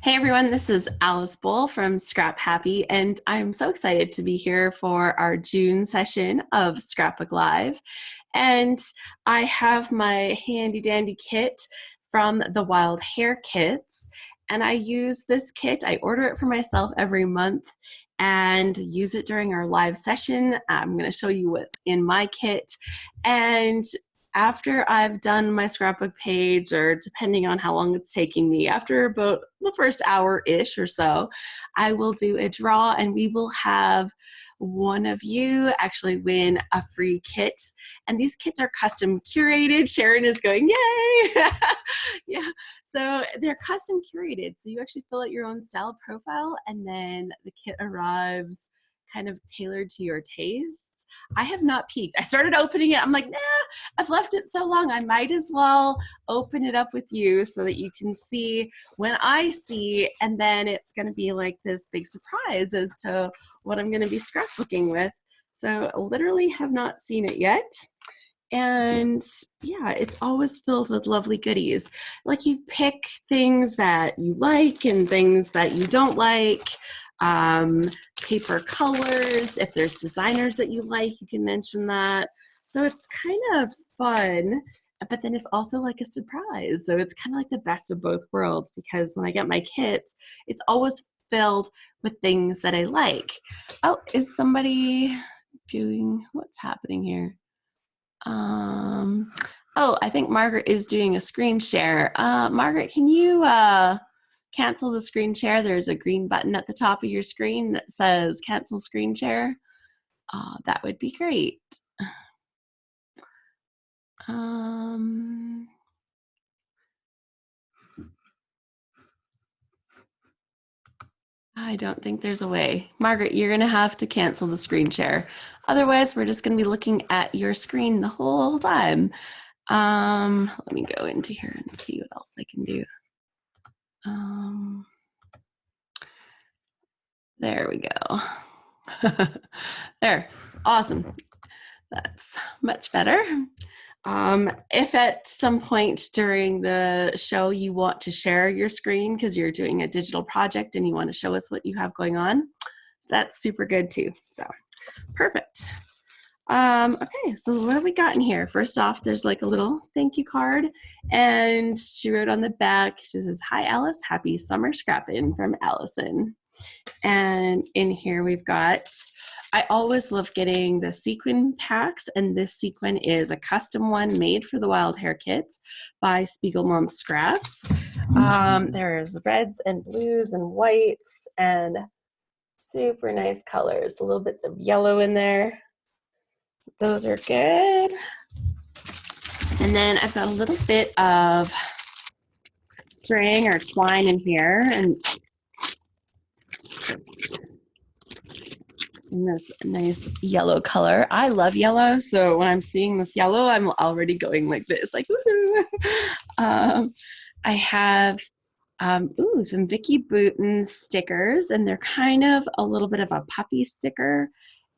Hey everyone, this is Alice Bull from ScrapHappy, and I'm so excited to be here for our June session of Scrapbook Live. And I have my handy dandy kit from the Wild Hair Kits, and I use this kit. I order it for myself every month and use it during our live session. I'm going to show you what's in my kit. And after I've done my scrapbook page, or depending on how long it's taking me, after about the first hour-ish or so, I will do a draw and we will have one of you actually win a free kit. And these kits are custom curated. Sharon is going, yay! Yeah, so they're custom curated. So you actually fill out your own style profile and then the kit arrives kind of tailored to your tastes. I have not peeked. I started opening it. I'm like, nah, I've left it so long. I might as well open it up with you so that you can see when I see, and then it's going to be like this big surprise as to what I'm going to be scrapbooking with. So literally have not seen it yet. And yeah, it's always filled with lovely goodies. Like you pick things that you like and things that you don't like. Paper colors, if there's designers that you like, you can mention that. So it's kind of fun, but then it's also like a surprise. So it's kind of like the best of both worlds, because when I get my kits, it's always filled with things that I like. Oh, is somebody doing, what's happening here? Oh, I think Margaret is doing a screen share. Margaret, can you cancel the screen share? There's a green button at the top of your screen that says cancel screen share. That would be great. I don't think there's a way. Margaret, you're gonna have to cancel the screen share. Otherwise, we're just gonna be looking at your screen the whole time. Let me go into here and see what else I can do. There we go. There, awesome. That's much better. If at some point during the show you want to share your screen because you're doing a digital project and you want to show us what you have going on, that's super good too. So perfect. Okay, so what have we got in here? First off, there's like a little thank you card, and she wrote on the back, she says, "Hi Alice, happy summer scrapping from Allison." And in here we've got, I always love getting the sequin packs, and this sequin is a custom one made for the Wild Hair Kits by Spiegel Mom Scraps. There's reds and blues and whites and super nice colors, a little bits of yellow in there. So those are good. And then I've got a little bit of string or twine in here, and in this nice yellow color. I love yellow, so when I'm seeing this yellow, I'm already going like this, like woohoo. I have some Vicky Bouton stickers, and they're kind of a little bit of a puppy sticker,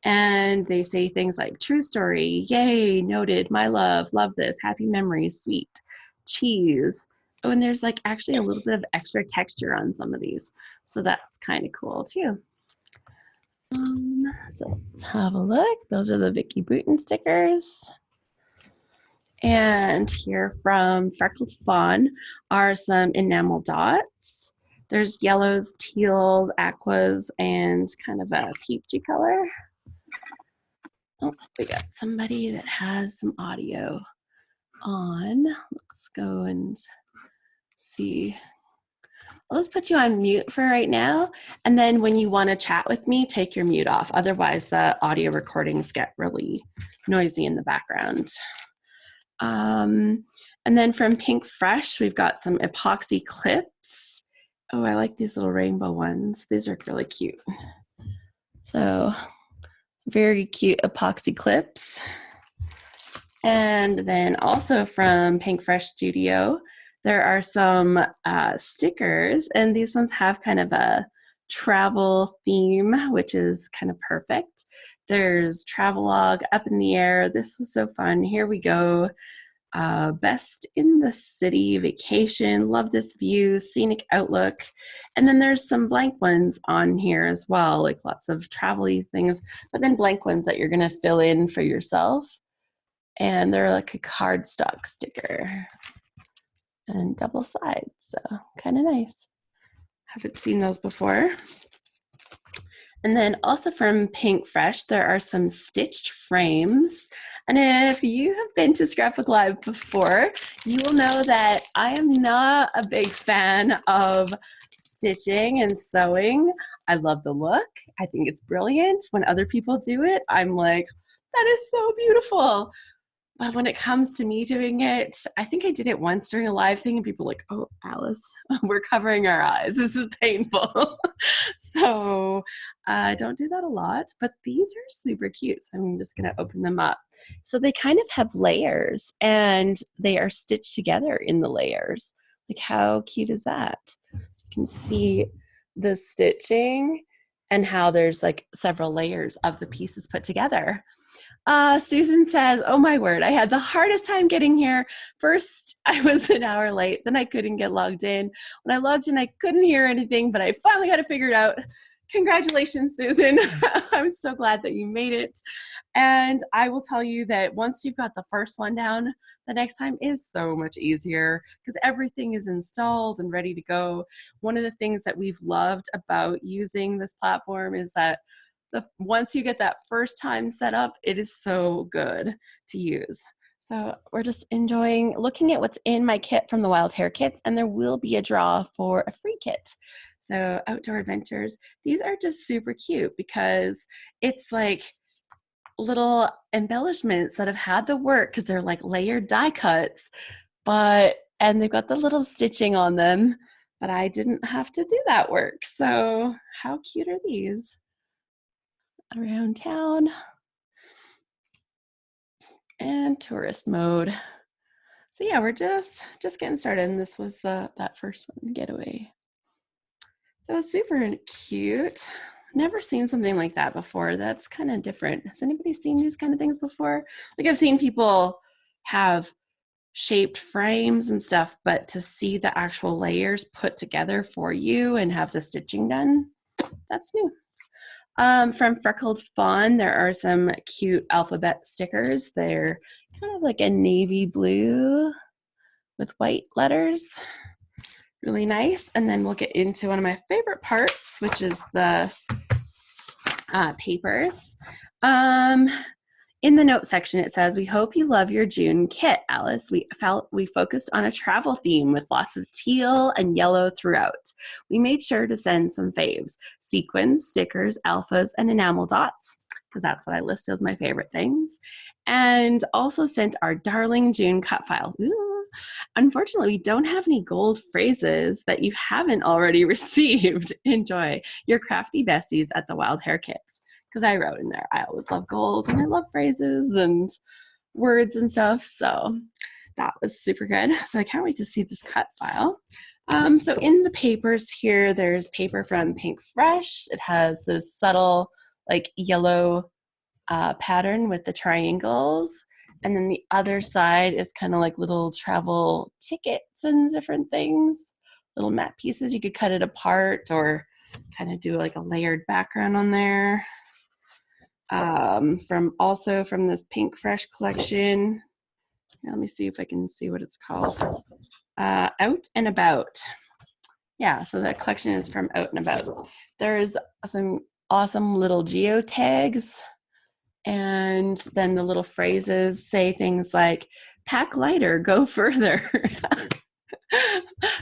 and they say things like true story, yay, noted, my love this, happy memories, sweet, cheese. Oh, and there's like actually a little bit of extra texture on some of these, so that's kind of cool too. So let's have a look. Those are the Vicky Bouton stickers. And here from Freckled Fawn are some Enamel Dots. There's yellows, teals, aquas, and kind of a peachy color. Oh, we got somebody that has some audio on. Let's go and see. Let's put you on mute for right now, and then when you want to chat with me, take your mute off. Otherwise, the audio recordings get really noisy in the background. And then from Pink Fresh, we've got some Epoxy Clips. Oh, I like these little rainbow ones. These are really cute. So, very cute Epoxy Clips. And then also from Pink Fresh Studio, there are some stickers, and these ones have kind of a travel theme, which is kind of perfect. There's travelogue, up in the air. This was so fun. Here we go. best in the city, vacation, love this view, scenic outlook. And then there's some blank ones on here as well, like lots of travel-y things, but then blank ones that you're gonna fill in for yourself. And they're like a cardstock sticker and double sides, so kind of nice. Haven't seen those before. And then also from Pink Fresh, there are some stitched frames. And if you have been to Scrapbook Live before, you will know that I am not a big fan of stitching and sewing. I love the look. I think it's brilliant. When other people do it, I'm like, that is so beautiful. But when it comes to me doing it, I think I did it once during a live thing and people were like, oh, Alice, we're covering our eyes. This is painful. So don't do that a lot, but these are super cute. So I'm just gonna open them up. So they kind of have layers and they are stitched together in the layers. Like how cute is that? So you can see the stitching and how there's like several layers of the pieces put together. Susan says, oh my word, I had the hardest time getting here. First, I was an hour late, then I couldn't get logged in. When I logged in, I couldn't hear anything, but I finally got it figured out. Congratulations, Susan. I'm so glad that you made it. And I will tell you that once you've got the first one down, the next time is so much easier because everything is installed and ready to go. One of the things that we've loved about using this platform is that once you get that first time set up, it is so good to use. So we're just enjoying looking at what's in my kit from the Wild Hair kits, and there will be a draw for a free kit. So Outdoor Adventures, these are just super cute because it's like little embellishments that have had the work because they're like layered die cuts, and they've got the little stitching on them, but I didn't have to do that work. So how cute are these? Around town and tourist mode. So yeah, we're just getting started, and this was that first one, Getaway. So super cute. Never seen something like that before. That's kind of different. Has anybody seen these kind of things before? Like I've seen people have shaped frames and stuff, but to see the actual layers put together for you and have the stitching done, that's new. From Freckled Fawn, there are some cute alphabet stickers. They're kind of like a navy blue with white letters. Really nice. And then we'll get into one of my favorite parts, which is the papers. In the note section, it says, we hope you love your June kit, Alice. We focused on a travel theme with lots of teal and yellow throughout. We made sure to send some faves, sequins, stickers, alphas, and enamel dots, because that's what I listed as my favorite things. And also sent our darling June cut file. Ooh. Unfortunately, we don't have any gold phrases that you haven't already received. Enjoy your crafty besties at the Wild Hair Kits. Because I wrote in there, I always love gold and I love phrases and words and stuff. So that was super good. So I can't wait to see this cut file. So in the papers here, there's paper from Pink Fresh. It has this subtle like yellow pattern with the triangles. And then the other side is kind of like little travel tickets and different things, little matte pieces. You could cut it apart or kind of do like a layered background on there. From this Pink Fresh collection. Let me see if I can see what it's called. Out and About. Yeah, so that collection is from Out and About. There's some awesome little geotags, and then the little phrases say things like, pack lighter, go further.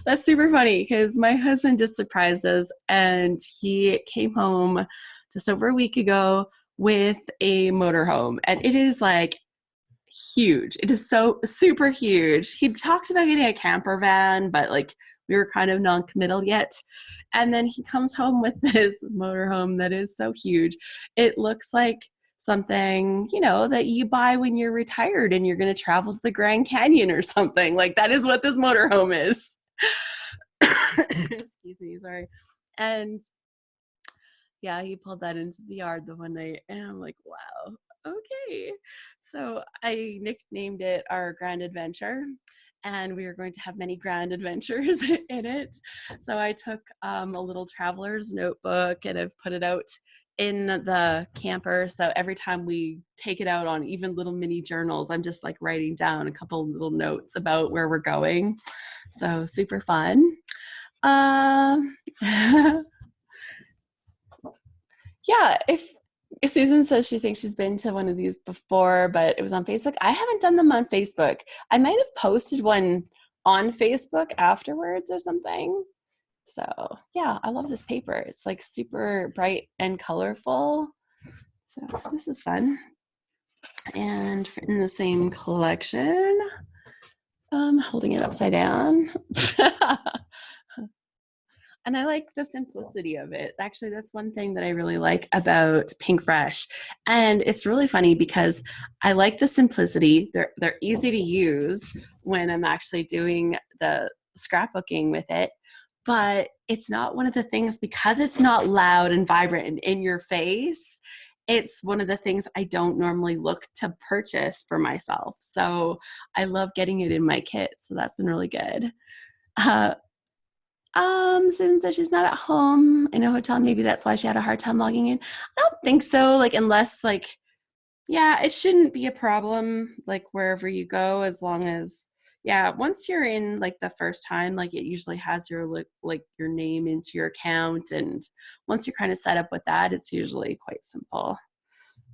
That's super funny because my husband just surprised us, and he came home just over a week ago with a motorhome, and it is like huge. It is so super huge. He talked about getting a camper van, but like we were kind of non-committal yet. And then he comes home with this motorhome that is so huge. It looks like something, you know, that you buy when you're retired and you're going to travel to the Grand Canyon or something. Like that is what this motorhome is. Excuse me, sorry. And yeah, he pulled that into the yard the one night, and I'm like, wow, Okay. So I nicknamed it our Grand Adventure, and we are going to have many grand adventures in it. So I took a little traveler's notebook and I've put it out in the camper. So every time we take it out on even little mini journals, I'm just like writing down a couple little notes about where we're going. So super fun. Um, yeah, if Susan says she thinks she's been to one of these before, but it was on Facebook. I haven't done them on Facebook. I might have posted one on Facebook afterwards or something. So yeah, I love this paper. It's like super bright and colorful. So this is fun. And in the same collection, holding it upside down. And I like the simplicity of it. Actually, that's one thing that I really like about Pink Fresh. And it's really funny because I like the simplicity. They're easy to use when I'm actually doing the scrapbooking with it. But it's not one of the things, because it's not loud and vibrant and in your face, it's one of the things I don't normally look to purchase for myself. So I love getting it in my kit. So that's been really good. Uh, Susan says she's not at home in a hotel. Maybe that's why she had a hard time logging in. I don't think so. Like, unless like, yeah, it shouldn't be a problem, like wherever you go, as long as, yeah, once you're in like the first time, like it usually has your like your name into your account. And once you're kind of set up with that, it's usually quite simple.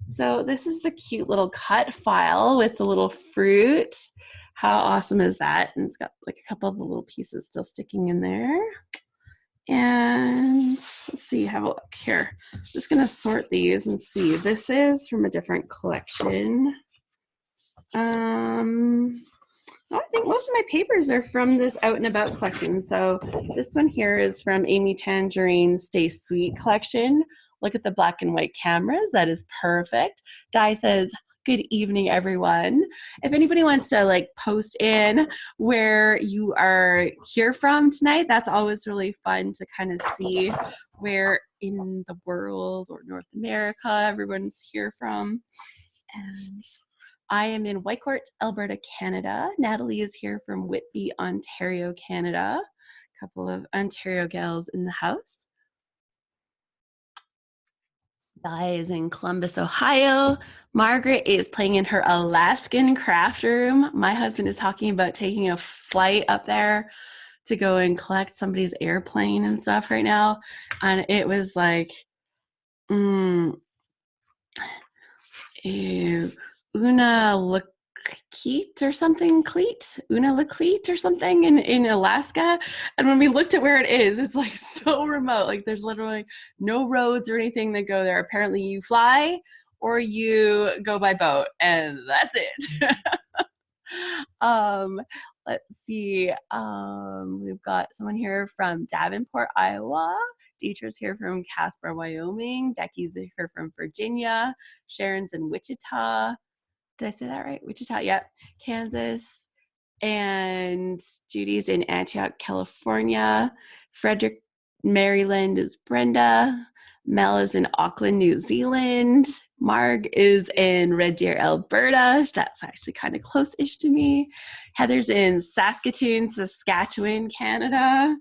So this is the cute little cut file with the little fruit. How awesome is that? And it's got like a couple of the little pieces still sticking in there. And let's see, have a look here. I'm just gonna sort these and see. This is from a different collection. I think most of my papers are from this Out and About collection. So this one here is from Amy Tangerine's Stay Sweet collection. Look at the black and white cameras. That is perfect. Di says, good evening, everyone. If anybody wants to like post in where you are here from tonight, that's always really fun to kind of see where in the world or North America everyone's here from. And I am in Whitecourt, Alberta, Canada. Natalie is here from Whitby, Ontario, Canada. A couple of Ontario gals in the house. Di is in Columbus, Ohio. Margaret is playing in her Alaskan craft room. My husband is talking about taking a flight up there to go and collect somebody's airplane and stuff right now. And it was like, Una Lakeet or something, Una Lakeet or something in Alaska. And when we looked at where it is, it's like so remote. Like there's literally no roads or anything that go there. Apparently you fly or you go by boat, and that's it. Let's see. We've got someone here from Davenport, Iowa. Deetra's here from Casper, Wyoming. Becky's here from Virginia. Sharon's in Wichita. Did I say that right? Wichita, yep. Kansas. And Judy's in Antioch, California. Frederick, Maryland is Brenda. Mel is in Auckland, New Zealand. Marg is in Red Deer, Alberta. That's actually kind of close-ish to me. Heather's in Saskatoon, Saskatchewan, Canada.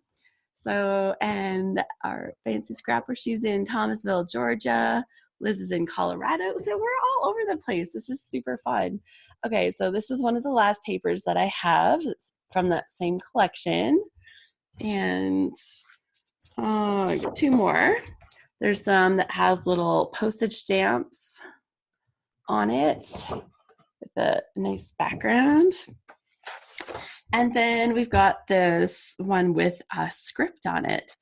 So, and our fancy scrapper, she's in Thomasville, Georgia. Liz is in Colorado. So we're all over the place. This is super fun. Okay, so this is one of the last papers that I have. It's from that same collection. And I got two more. There's some that has little postage stamps on it with a nice background. And then we've got this one with a script on it.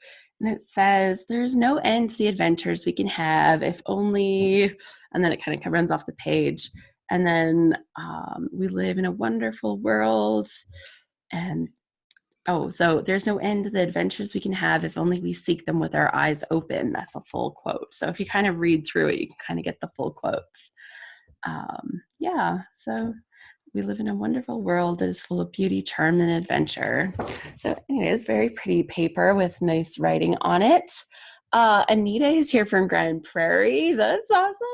And it says, there's no end to the adventures we can have if only, and then it kind of runs off the page. And then we live in a wonderful world. And oh, so there's no end to the adventures we can have if only we seek them with our eyes open. That's a full quote. So if you kind of read through it, you can kind of get the full quotes. Yeah, so we live in a wonderful world that is full of beauty, charm, and adventure. So anyways, very pretty paper with nice writing on it. Anita is here from Grand Prairie. That's awesome.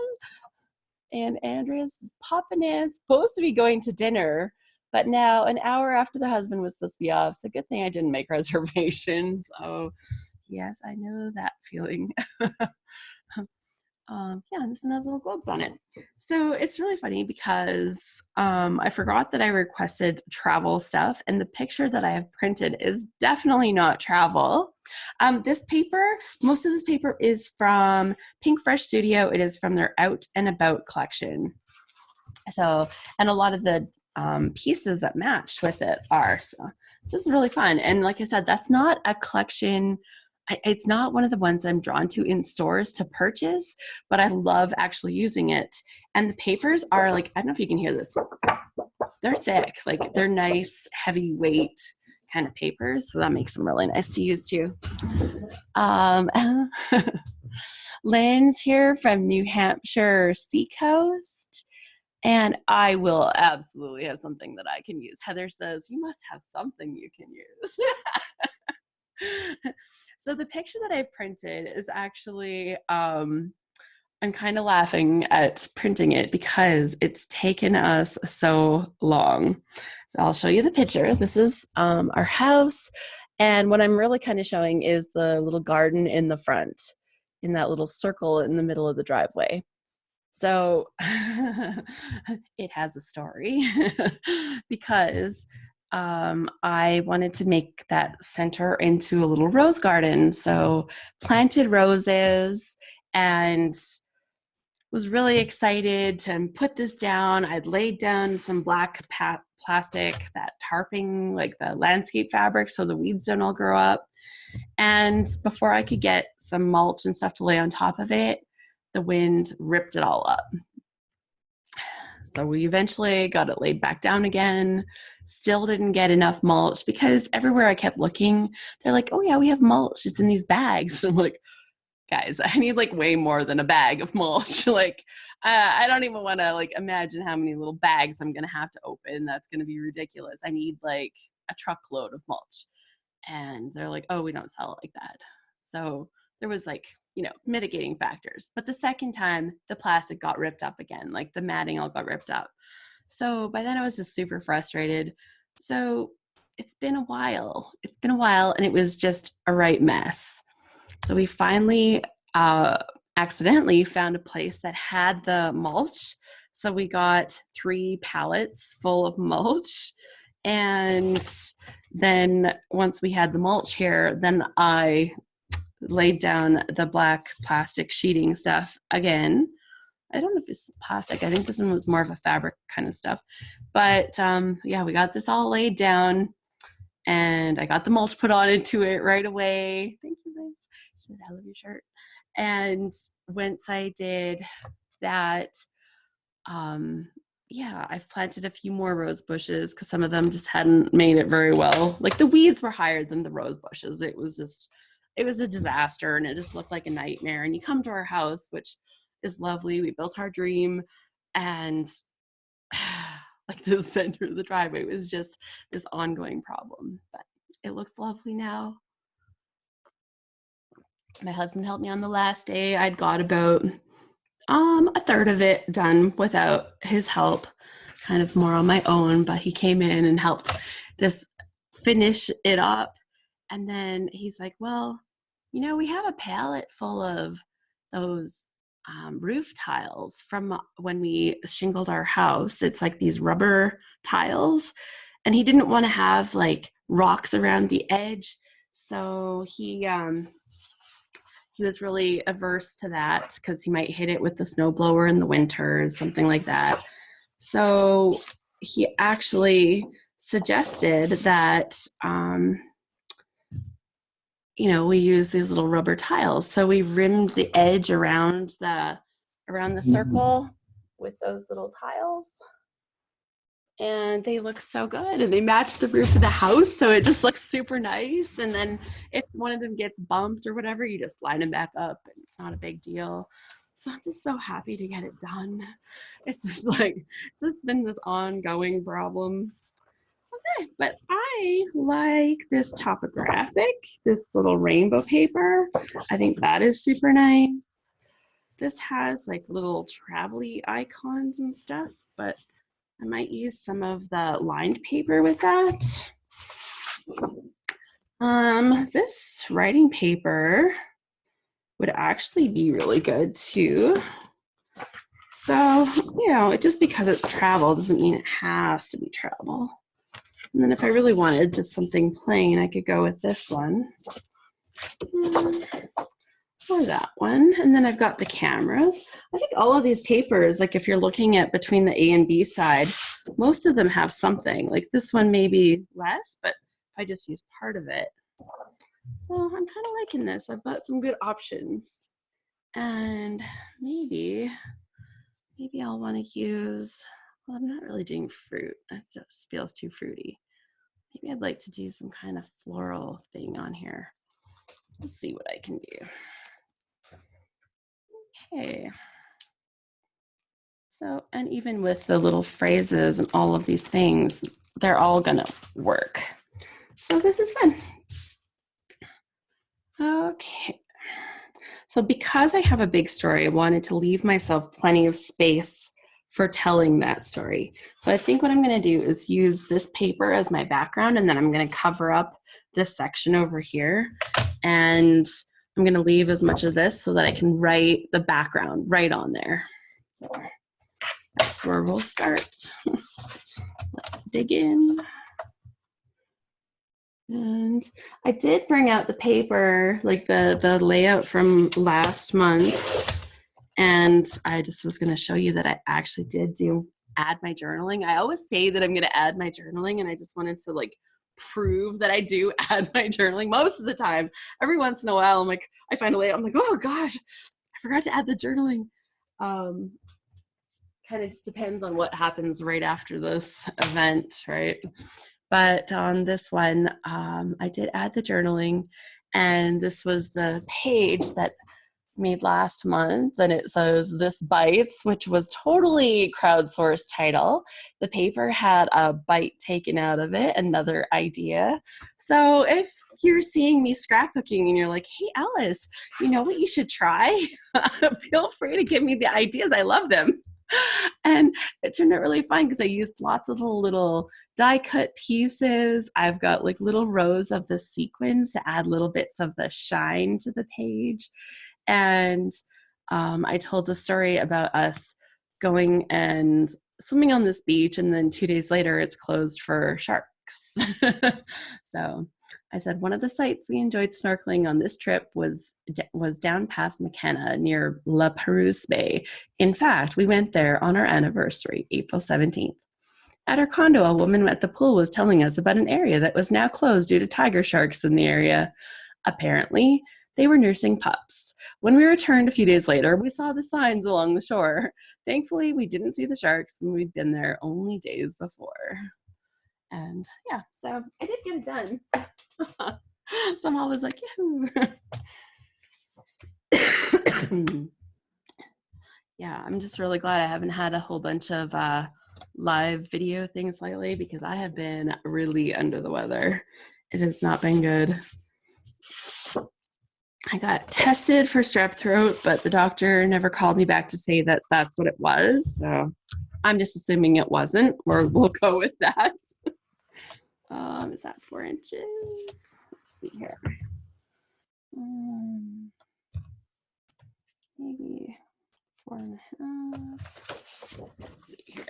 and Andrea's is popping in, supposed to be going to dinner, but now an hour after the husband was supposed to be off. So good thing I didn't make reservations. Oh, yes, I know that feeling. Yeah, and this one has little globes on it. So it's really funny because I forgot that I requested travel stuff, and the picture that I have printed is definitely not travel. This paper, most of this paper is from Pink Fresh Studio. It is from their Out and About collection. So, and a lot of the pieces that matched with it are. So this is really fun. And like I said, that's not a collection. It's not one of the ones I'm drawn to in stores to purchase, but I love actually using it. And the papers are like, I don't know if you can hear this. They're thick, like they're nice, heavyweight kind of papers. So that makes them really nice to use too. Lynn's here from New Hampshire Seacoast. And I will absolutely have something that I can use. Heather says, you must have something you can use. So the picture that I've printed is actually, I'm kind of laughing at printing it because it's taken us so long. So I'll show you the picture. This is our house. And what I'm really kind of showing is the little garden in the front, in that little circle in the middle of the driveway. So it has a story because I wanted to make that center into a little rose garden. So planted roses and was really excited to put this down. I'd laid down some black plastic, that tarping, like the landscape fabric, so the weeds don't all grow up. And before I could get some mulch and stuff to lay on top of it, the wind ripped it all up. So we eventually got it laid back down again. Still didn't get enough mulch because everywhere I kept looking, they're like, oh yeah, we have mulch. It's in these bags. And I'm like, guys, I need like way more than a bag of mulch. Like, I don't even want to like imagine how many little bags I'm going to have to open. That's going to be ridiculous. I need like a truckload of mulch. And they're like, oh, we don't sell it like that. So there was like, you know, mitigating factors. But the second time, the plastic got ripped up again, like the matting all got ripped up. So by then I was just super frustrated. So it's been a while. It's been a while, and it was just a right mess. So we finally accidentally found a place that had the mulch. So we got 3 pallets full of mulch. And then once we had the mulch here, then I laid down the black plastic sheeting stuff again. I don't know if it's plastic. I think this one was more of a fabric kind of stuff. But yeah, we got this all laid down, and I got the mulch put on into it right away. Thank you, Liz. She said, I love your shirt. And once I did that, yeah, I've planted a few more rose bushes because some of them just hadn't made it very well. Like the weeds were higher than the rose bushes. It was a disaster, and it just looked like a nightmare. And you come to our house, which is lovely. We built our dream, and like the center of the driveway was just this ongoing problem. But it looks lovely now. My husband helped me on the last day. I'd got about a third of it done without his help, kind of more on my own, but he came in and helped this finish it up. And then he's like, well, you know, we have a pallet full of those roof tiles from when we shingled our house. It's like these rubber tiles, and he didn't want to have like rocks around the edge. So he was really averse to that because he might hit it with the snowblower in the winter or something like that. So he actually suggested that, you know, we use these little rubber tiles. So we rimmed the edge around the circle with those little tiles. And they look so good, and they match the roof of the house, so it just looks super nice. And then if one of them gets bumped or whatever, you just line them back up, and it's not a big deal. So I'm just so happy to get it done. It's just like, it's just been this ongoing problem. Okay, but I like this topographic, this little rainbow paper. I think that is super nice. This has like little travel-y icons and stuff, but I might use some of the lined paper with that. This writing paper would actually be really good too. So, you know, just because it's travel doesn't mean it has to be travel. And then if I really wanted just something plain, I could go with this one. Or that one. And then I've got the cameras. I think all of these papers, like if you're looking at between the A and B side, most of them have something. Like this one maybe less, but I just use part of it. So I'm kind of liking this. I've got some good options. And maybe I'll want to use, well, I'm not really doing fruit. It just feels too fruity. Maybe I'd like to do some kind of floral thing on here. We'll see what I can do. Okay. So, and even with the little phrases and all of these things, they're all gonna work. So this is fun. Okay. So because I have a big story, I wanted to leave myself plenty of space for telling that story. So I think what I'm gonna do is use this paper as my background, and then I'm gonna cover up this section over here. And I'm gonna leave as much of this so that I can write the background right on there. So that's where we'll start. Let's dig in. And I did bring out the paper, like the layout from last month. And I just was gonna show you that I actually did add my journaling. I always say that I'm gonna add my journaling, and I just wanted to like prove that I do add my journaling most of the time. Every once in a while, I'm like, I find a layout, I'm like, oh gosh, I forgot to add the journaling. Kind of just depends on what happens right after this event, right? But on this one, I did add the journaling, and this was the page that made last month, and it says "This Bites," which was totally crowdsourced title. The paper had a bite taken out of it, another idea. So if you're seeing me scrapbooking and you're like, hey Alice, you know what you should try? Feel free to give me the ideas. I love them. And it turned out really fun because I used lots of the little die cut pieces. I've got like little rows of the sequins to add little bits of the shine to the page. And I told the story about us going and swimming on this beach, and then 2 days later it's closed for sharks. So I said one of the sites we enjoyed snorkeling on this trip was down past McKenna near La Perouse Bay. In fact, we went there on our anniversary, April 17th. At our condo, a woman at the pool was telling us about an area that was now closed due to tiger sharks in the area. Apparently, they were nursing pups. When we returned a few days later, we saw the signs along the shore. Thankfully, we didn't see the sharks when we'd been there only days before. And yeah, so I did get it done. Somehow I was like, yahoo. Yeah, I'm just really glad I haven't had a whole bunch of live video things lately, because I have been really under the weather. It has not been good. I got tested for strep throat, but the doctor never called me back to say that that's what it was. So I'm just assuming it wasn't, or we'll go with that. Is that 4 inches? Let's see here. Maybe 4.5. Let's see here.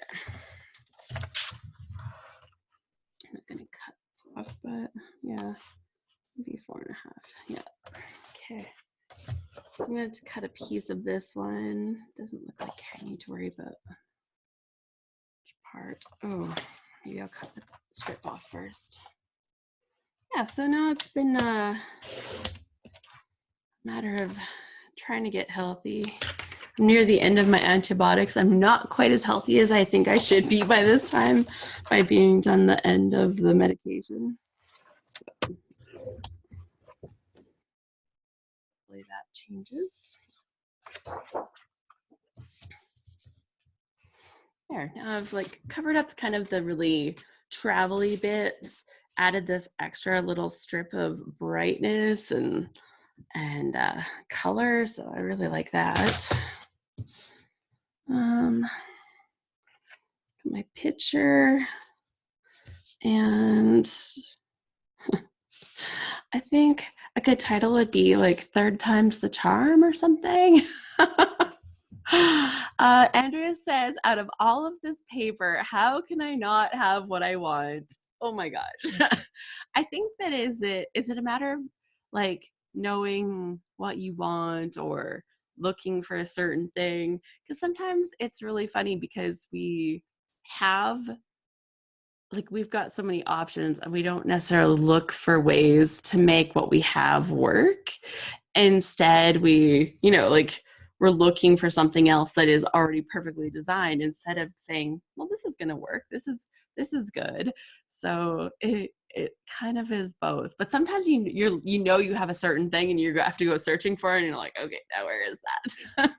I'm not gonna cut this off, but yeah, maybe 4.5. Yeah. Okay. So I'm going to cut a piece of this one. Doesn't look like I need to worry about which part. Oh, maybe I'll cut the strip off first. Yeah, so now it's been a matter of trying to get healthy. I'm near the end of my antibiotics. I'm not quite as healthy as I think I should be by this time, by being done the end of the medication. So hopefully that changes. There, now I've like covered up kind of the really travel-y bits, added this extra little strip of brightness, and and color, so I really like that. My picture, and I think a good title would be like Third Time's the Charm or something. Andrea says, out of all of this paper, how can I not have what I want? Oh my gosh. I think that is it a matter of like knowing what you want or looking for a certain thing? Because sometimes it's really funny because we have like we've got so many options and we don't necessarily look for ways to make what we have work. Instead, we, you know, like we're looking for something else that is already perfectly designed instead of saying, well, this is going to work. This is good. So it kind of is both. But sometimes you know you have a certain thing and you have to go searching for it and you're like, okay, now where is that?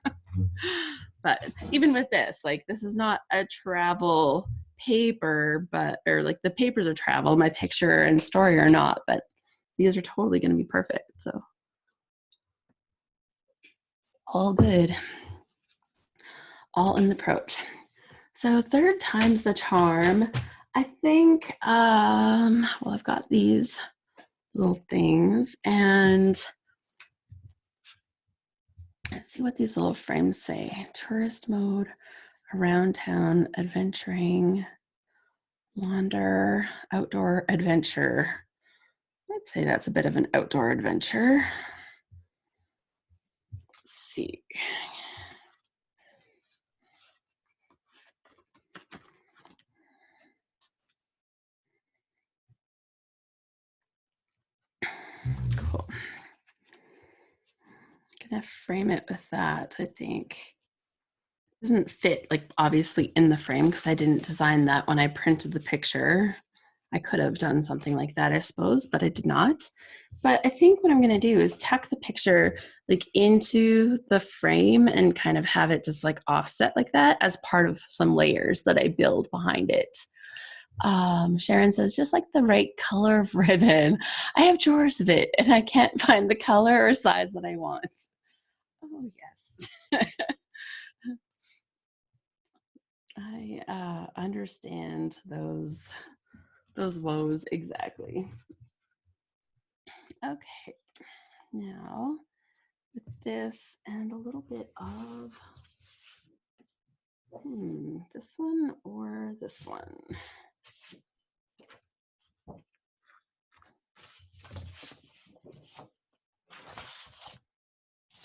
But even with this, like this is not a travel paper, but or like the papers are travel, my picture and story are not, but these are totally going to be perfect. So all good, all in the approach. So third time's the charm. I think well, I've got these little things, and let's see what these little frames say. Tourist mode, around town, adventuring, wander, outdoor adventure. I'd say that's a bit of an outdoor adventure. Let's see. Cool. I'm gonna frame it with that, I think. It doesn't fit like obviously in the frame because I didn't design that when I printed the picture. I could have done something like that, I suppose, but I did not. But I think what I'm gonna do is tuck the picture like into the frame and kind of have it just like offset like that as part of some layers that I build behind it. Sharon says, just like the right color of ribbon. I have drawers of it and I can't find the color or size that I want. Oh, yes. I understand those woes exactly. Okay, now with this and a little bit of this one or this one.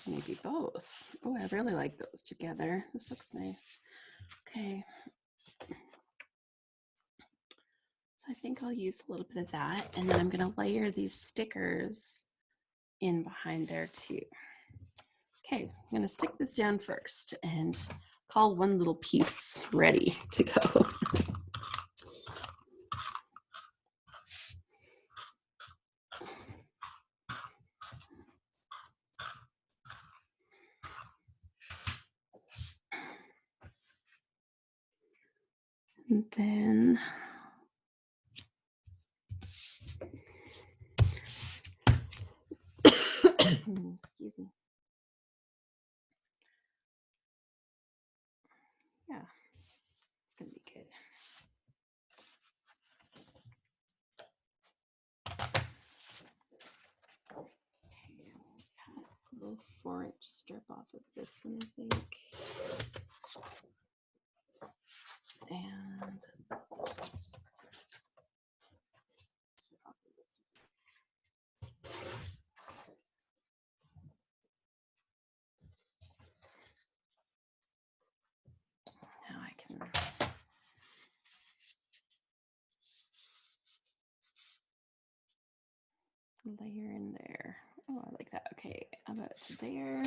Maybe both. Oh, I really like those together. This looks nice. Okay. So I think I'll use a little bit of that, and then I'm going to layer these stickers in behind there too. Okay, I'm going to stick this down first and call one little piece ready to go. And then excuse me. Yeah, it's gonna be good. Okay, cut a little 4-inch strip off of this one, I think. And now I can layer in there. Oh, I like that. Okay, about to there.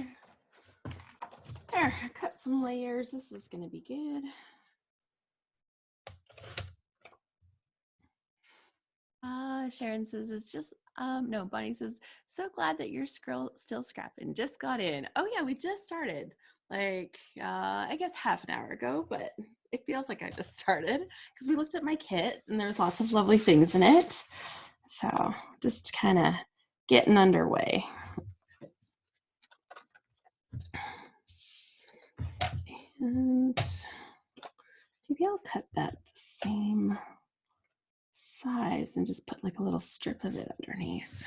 There, cut some layers. This is gonna be good. Sharon says it's just no, Bonnie says, so glad that you're still scrapping. Just got in. Oh yeah, we just started like I guess half an hour ago, but it feels like I just started because we looked at my kit and there's lots of lovely things in it. So just kind of getting underway. And maybe I'll cut that the same size and just put like a little strip of it underneath.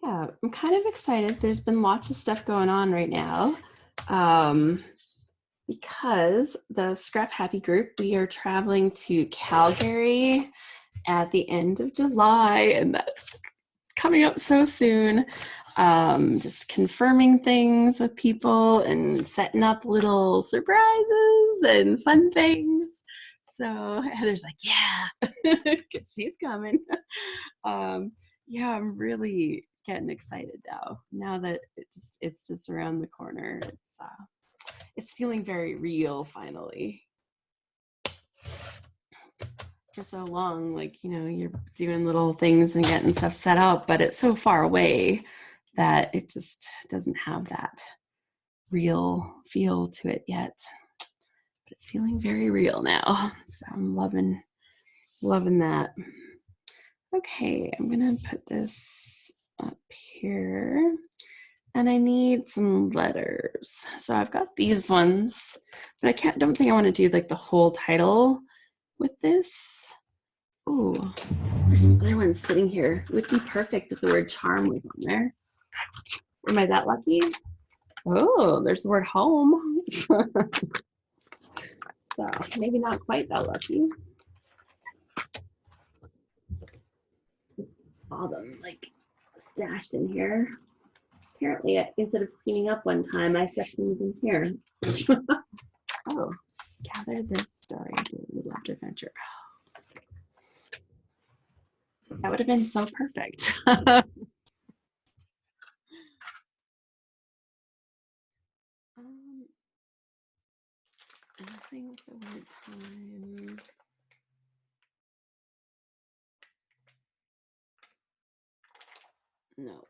Yeah, I'm kind of excited. There's been lots of stuff going on right now. Because the ScrapHappy group, we are traveling to Calgary at the end of July, and that's coming up so soon. Just confirming things with people and setting up little surprises and fun things. So Heather's like, yeah, she's coming. Yeah, I'm really getting excited now that it's just around the corner. It's feeling very real finally. For so long, like, you know, you're doing little things and getting stuff set up, but it's so far away that it just doesn't have that real feel to it yet. But it's feeling very real now. So I'm loving that. Okay, I'm gonna put this up here. And I need some letters. So I've got these ones, but don't think I want to do like the whole title with this. Ooh, there's another one sitting here. It would be perfect if the word charm was on there. Am I that lucky? Oh, there's the word home. So maybe not quite that lucky. Saw them like stashed in here. Apparently, instead of cleaning up one time, I stuck things in here. Oh, gather this story. We loved adventure. That would have been so perfect. Anything with the word time. No.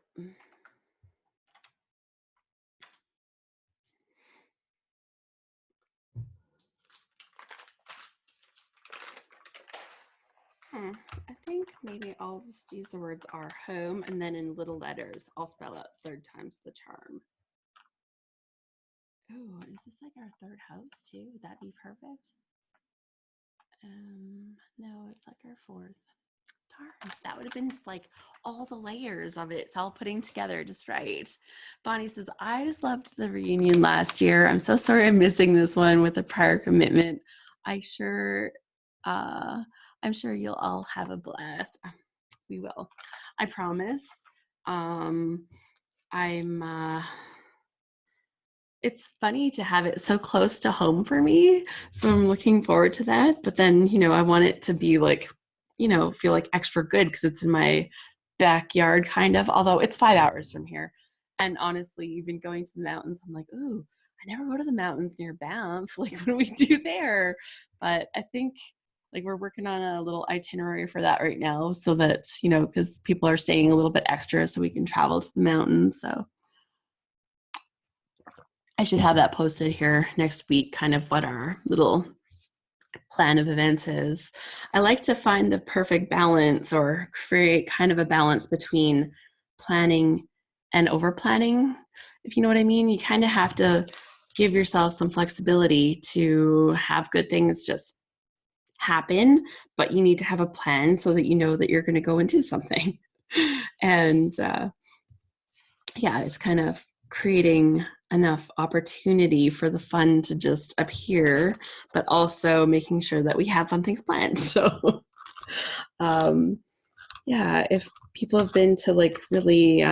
I think maybe I'll just use the words our home, and then in little letters, I'll spell out 3 times the charm. Oh, is this like our 3rd house too? Would that be perfect? No, it's like our 4th. Darn, that would have been just like all the layers of it. It's all putting together just right. Bonnie says, I just loved the reunion last year. I'm so sorry I'm missing this one with a prior commitment. I'm sure you'll all have a blast. We will. I promise. It's funny to have it so close to home for me. So I'm looking forward to that. But then, you know, I want it to be like, you know, feel like extra good because it's in my backyard kind of, although it's 5 hours from here. And honestly, even going to the mountains, I'm like, ooh, I never go to the mountains near Banff. Like, what do we do there? But I think like we're working on a little itinerary for that right now so that, you know, because people are staying a little bit extra so we can travel to the mountains. So I should have that posted here next week, kind of what our little plan of events is. I like to find the perfect balance or create kind of a balance between planning and over planning. If you know what I mean, you kind of have to give yourself some flexibility to have good things just happen, but you need to have a plan so that you know that you're going to go and do something. And yeah, it's kind of creating enough opportunity for the fun to just appear, but also making sure that we have fun things planned. So yeah, if people have been to like really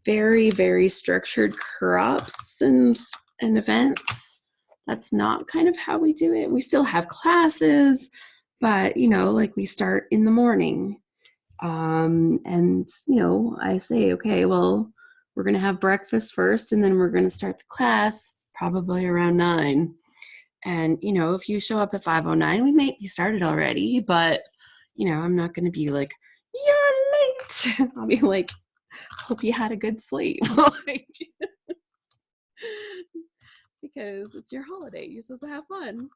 very, very structured crops and events, that's not kind of how we do it. We still have classes, but you know, like we start in the morning. And you know, I say, okay, well, we're going to have breakfast first, and then we're going to start the class probably around 9. And, you know, if you show up at 5:09, we might be started already, but, you know, I'm not going to be like, you're late. I'll be like, hope you had a good sleep. Like, because it's your holiday. You're supposed to have fun.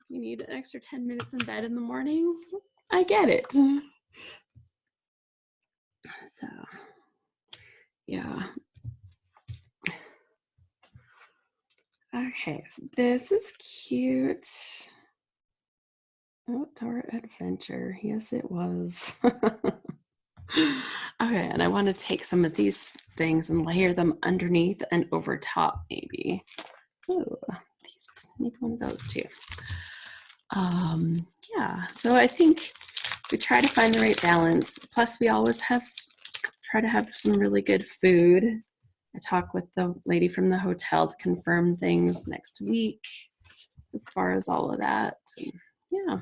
If you need an extra 10 minutes in bed in the morning, I get it. So, yeah. Okay, so this is cute. Outdoor adventure. Yes, it was. Okay, and I want to take some of these things and layer them underneath and over top, maybe. Ooh, these need one of those too. Yeah, so I think we try to find the right balance. Plus, we always try to have some really good food. I talk with the lady from the hotel to confirm things next week as far as all of that. And yeah,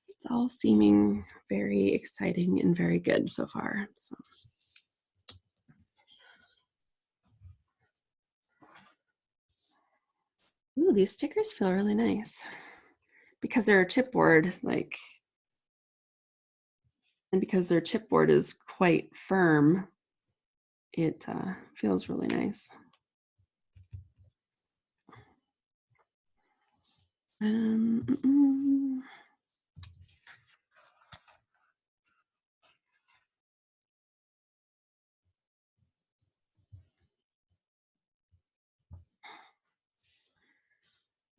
it's all seeming very exciting and very good so far. So. Ooh, these stickers feel really nice because they're a chipboard, and because their chipboard is quite firm, it feels really nice.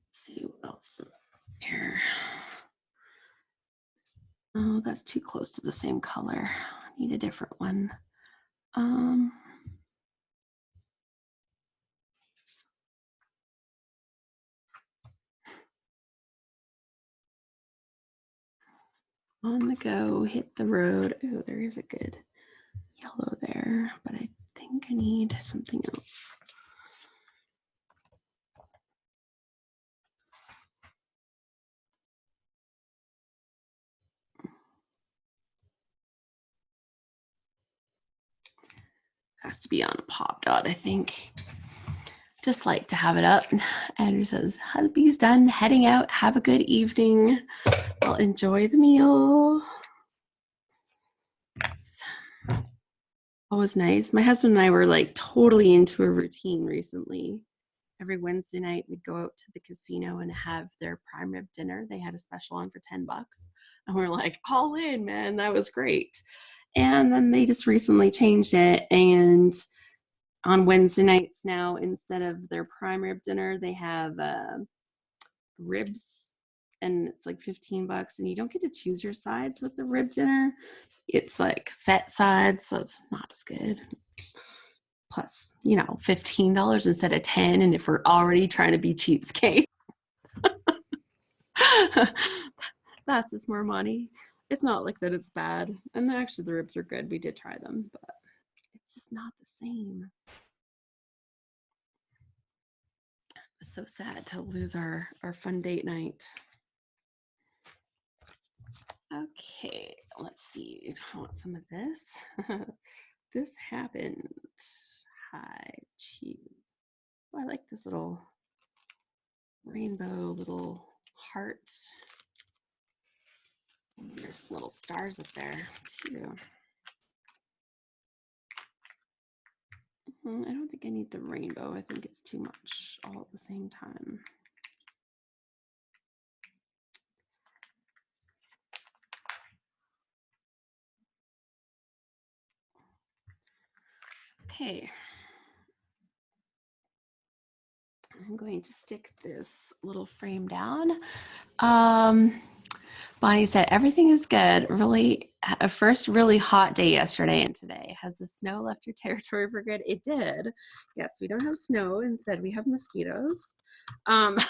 Let's see what else here. Oh, that's too close to the same color. I need a different one. On the go, hit the road. Oh, there is a good yellow there, but I think I need something else. Has to be on a pop dot, I think. Just like to have it up. Andrew says, husby's done, heading out. Have a good evening. I'll enjoy the meal. It's always nice. My husband and I were like totally into a routine recently. Every Wednesday night, we'd go out to the casino and have their prime rib dinner. They had a special on for $10. And we're like, all in, man. That was great. And then they just recently changed it. And on Wednesday nights now, instead of their prime rib dinner, they have ribs, and it's like $15, and you don't get to choose your sides with the rib dinner. It's like set sides, so it's not as good. Plus, $15 instead of 10, and if we're already trying to be cheapskate, that's just more money. It's not like that it's bad, and actually the ribs are good. We did try them, but it's just not the same. It's so sad to lose our fun date night. Okay, let's see. I want some of this. This happened. Hi, cheese. Oh, I like this little rainbow little heart. There's little stars up there too. I don't think I need the rainbow. I think it's too much all at the same time. Okay. I'm going to stick this little frame down. Bonnie said, everything is good. Really, a first really hot day yesterday and today. Has the snow left your territory for good? It did. Yes, we don't have snow. Instead, we have mosquitoes. That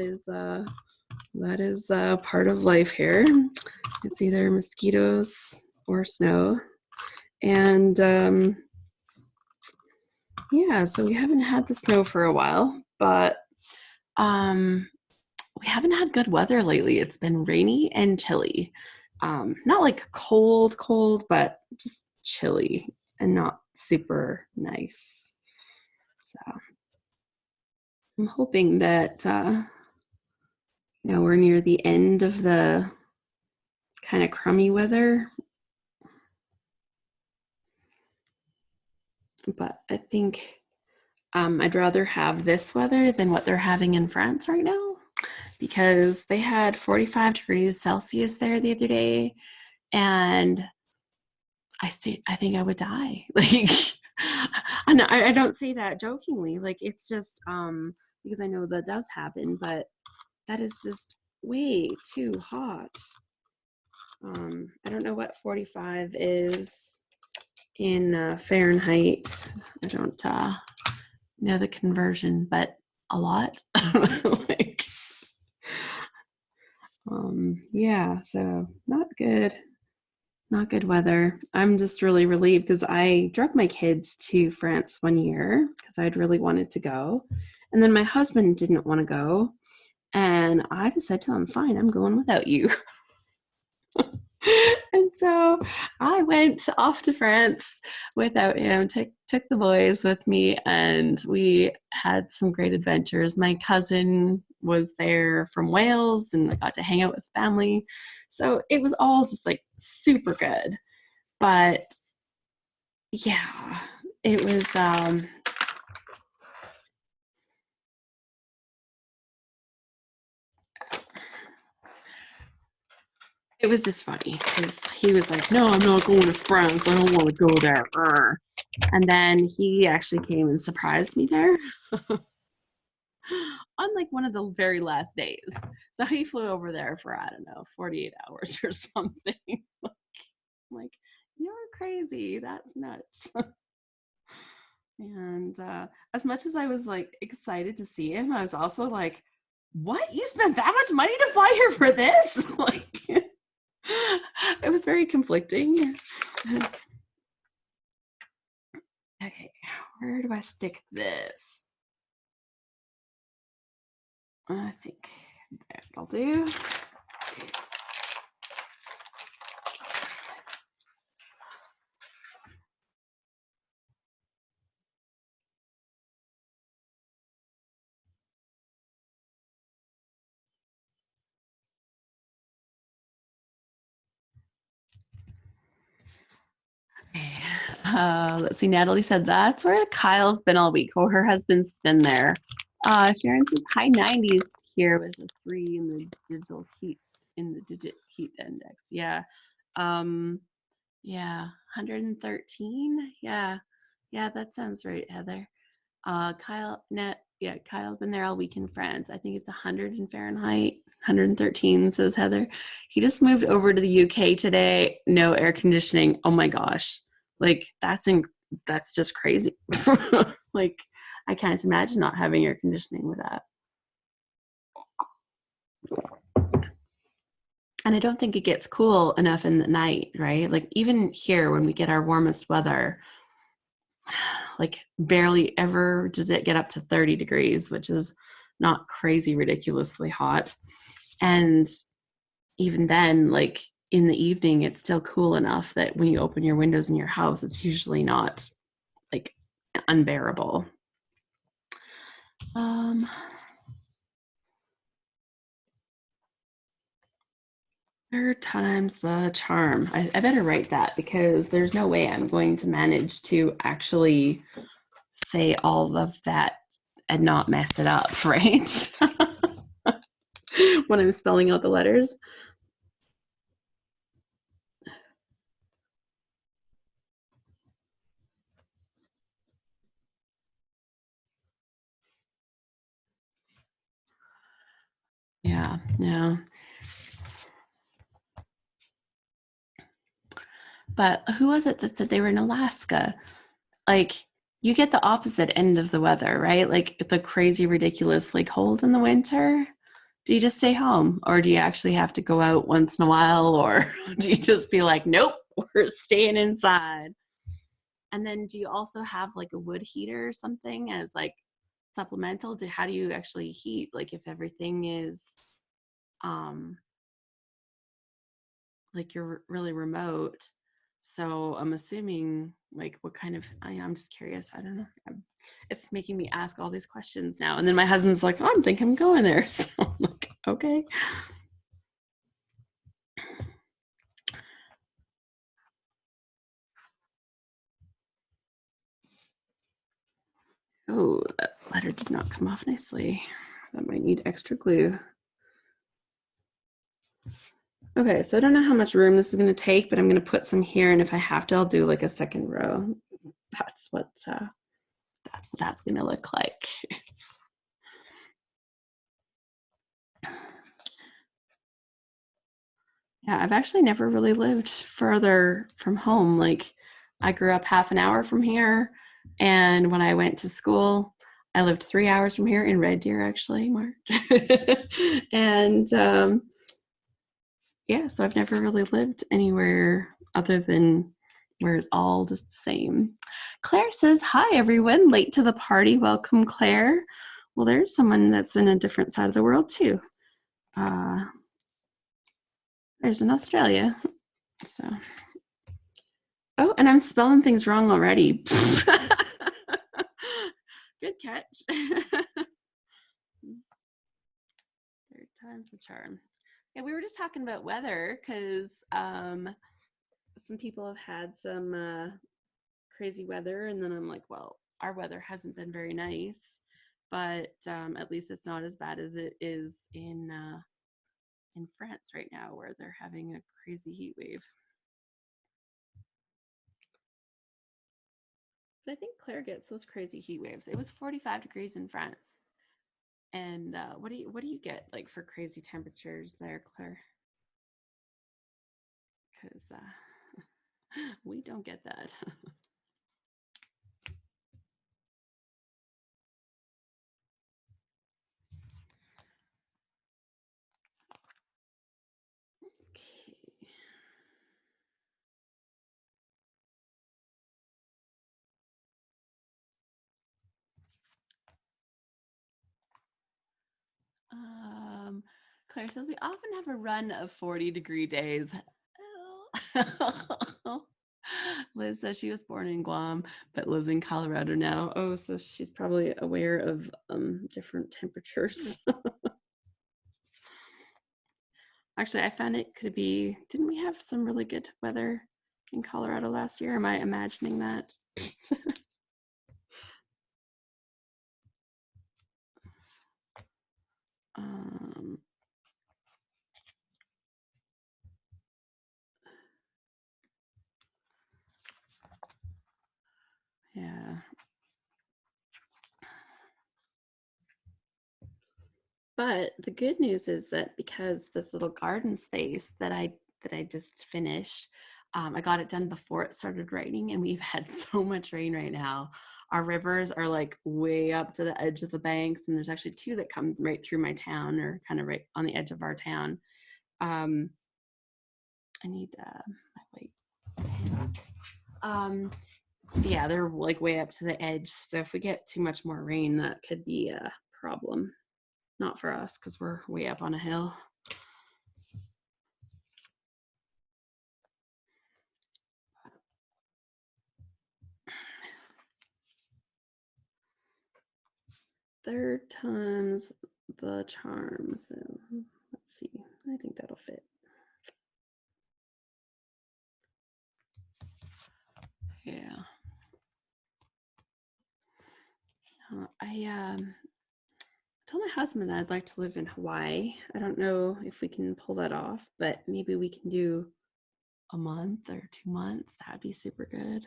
is part of life here. It's either mosquitoes or snow. And yeah, so we haven't had the snow for a while, but we haven't had good weather lately. It's been rainy and chilly. Not like cold, but just chilly and not super nice. So I'm hoping that we're near the end of the kind of crummy weather. But I think I'd rather have this weather than what they're having in France right now, because they had 45 degrees Celsius there the other day, and I think I would die. Like, and I don't say that jokingly. Like, it's just because I know that does happen, but that is just way too hot. I don't know what 45 is in Fahrenheit. I don't know the conversion, but a lot. Like, yeah, so not good. Not good weather. I'm just really relieved because I drug my kids to France one year because I'd really wanted to go. And then my husband didn't want to go. And I just said to him, fine, I'm going without you. And so I went off to France without him, took the boys with me, and we had some great adventures. My cousin was there from Wales, and I got to hang out with family. So it was all just like super good. But yeah, it was it was just funny because he was like, no, I'm not going to France. I don't want to go there. And then he actually came and surprised me there on like one of the very last days. So he flew over there for, I don't know, 48 hours or something. Like, you're crazy. That's nuts. And as much as I was like excited to see him, I was also like, what? You spent that much money to fly here for this? Like, it was very conflicting. Okay, where do I stick this? I think that'll do. Let's see. Natalie said that's where Kyle's been all week. Oh, her husband's been there. Sharon says high 90s here with a 3 in the digit heat index. Yeah. Yeah. 113. Yeah. Yeah, that sounds right, Heather. Kyle's been there all week in France. I think it's 100 in Fahrenheit, 113, says Heather. He just moved over to the UK today. No air conditioning. Oh my gosh. Like that's just crazy. Like, I can't imagine not having air conditioning with that. And I don't think it gets cool enough in the night, right? Like, even here when we get our warmest weather, like barely ever does it get up to 30 degrees, which is not crazy ridiculously hot. And even then, like in the evening, it's still cool enough that when you open your windows in your house, it's usually not like unbearable. Third time's the charm. I better write that because there's no way I'm going to manage to actually say all of that and not mess it up, right? When I'm spelling out the letters. Yeah, yeah. But who was it that said they were in Alaska? Like, you get the opposite end of the weather, right? Like the crazy, ridiculous, like cold in the winter. Do you just stay home, or do you actually have to go out once in a while, or do you just be like, nope, we're staying inside? And then do you also have like a wood heater or something as like supplemental to how do you actually heat? Like, if everything is um like you're really remote. So I'm assuming like what kind of, I'm just curious. I don't know. It's making me ask all these questions now. And then my husband's like, oh, I'm thinking I'm going there. So I'm like, okay. Oh, that letter did not come off nicely. That might need extra glue. Okay, so I don't know how much room this is going to take, but I'm going to put some here, and if I have to, I'll do like a second row. That's what that's going to look like. Yeah, I've actually never really lived further from home. Like, I grew up half an hour from here, and when I went to school, I lived 3 hours from here in Red Deer, actually, March. And yeah, so I've never really lived anywhere other than where it's all just the same. Claire says, "Hi, everyone. Late to the party. Welcome, Claire." Well, there's someone that's in a different side of the world, too. There's in Australia. So, oh, and I'm spelling things wrong already. Good catch. Third time's the charm. Yeah, we were just talking about weather because some people have had some crazy weather, and then I'm like, well, our weather hasn't been very nice, but at least it's not as bad as it is in France right now, where they're having a crazy heat wave. But I think Claire gets those crazy heat waves. It was 45 degrees in France. And what do you get like for crazy temperatures there, Claire? Because we don't get that. Okay. Claire says we often have a run of 40-degree days. Liz says she was born in Guam but lives in Colorado now. Oh, so she's probably aware of different temperatures. Actually, I found it could be, didn't we have some really good weather in Colorado last year? Am I imagining that? um, yeah. But the good news is that because this little garden space that I just finished, I got it done before it started raining, and we've had so much rain right now. Our rivers are like way up to the edge of the banks, and there's actually two that come right through my town, or kind of right on the edge of our town. Um, I need my white pen. Yeah, they're like way up to the edge. So if we get too much more rain, that could be a problem. Not for us because we're way up on a hill. Third time's the charm. So let's see. I think that'll fit. Yeah. I told my husband I'd like to live in Hawaii. I don't know if we can pull that off, but maybe we can do a month or 2 months. That'd be super good.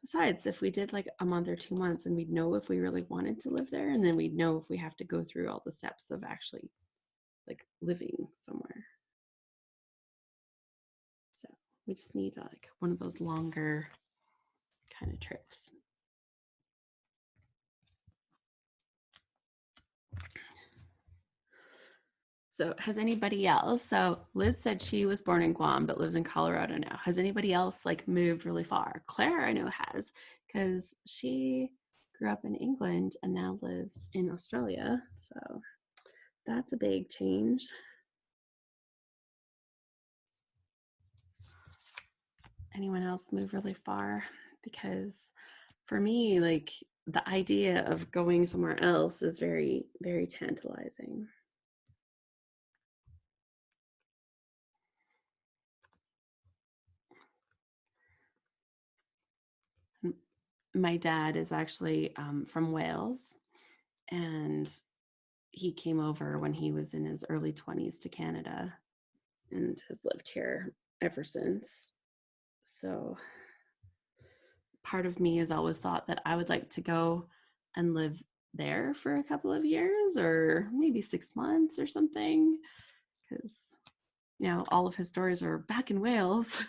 Besides, if we did like a month or 2 months, and we'd know if we really wanted to live there, and then we'd know if we have to go through all the steps of actually like living somewhere. So we just need like one of those longer kind of trips. So has anybody else? So Liz said she was born in Guam but lives in Colorado now. Has anybody else like moved really far? Claire, I know, has, because she grew up in England and now lives in Australia. So that's a big change. Anyone else move really far? Because for me, like the idea of going somewhere else is very, very tantalizing. My dad is actually from Wales, and he came over when he was in his early 20s to Canada. and has lived here ever since. So part of me has always thought that I would like to go and live there for a couple of years, or maybe 6 months or something, because all of his stories are back in Wales.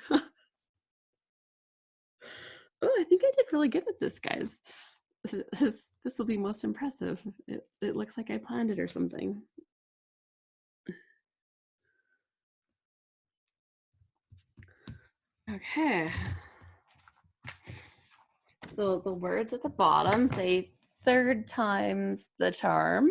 Oh, I think I did really good with this, guys. This will be most impressive. It looks like I planned it or something. Okay. So the words at the bottom say 3rd time's the charm.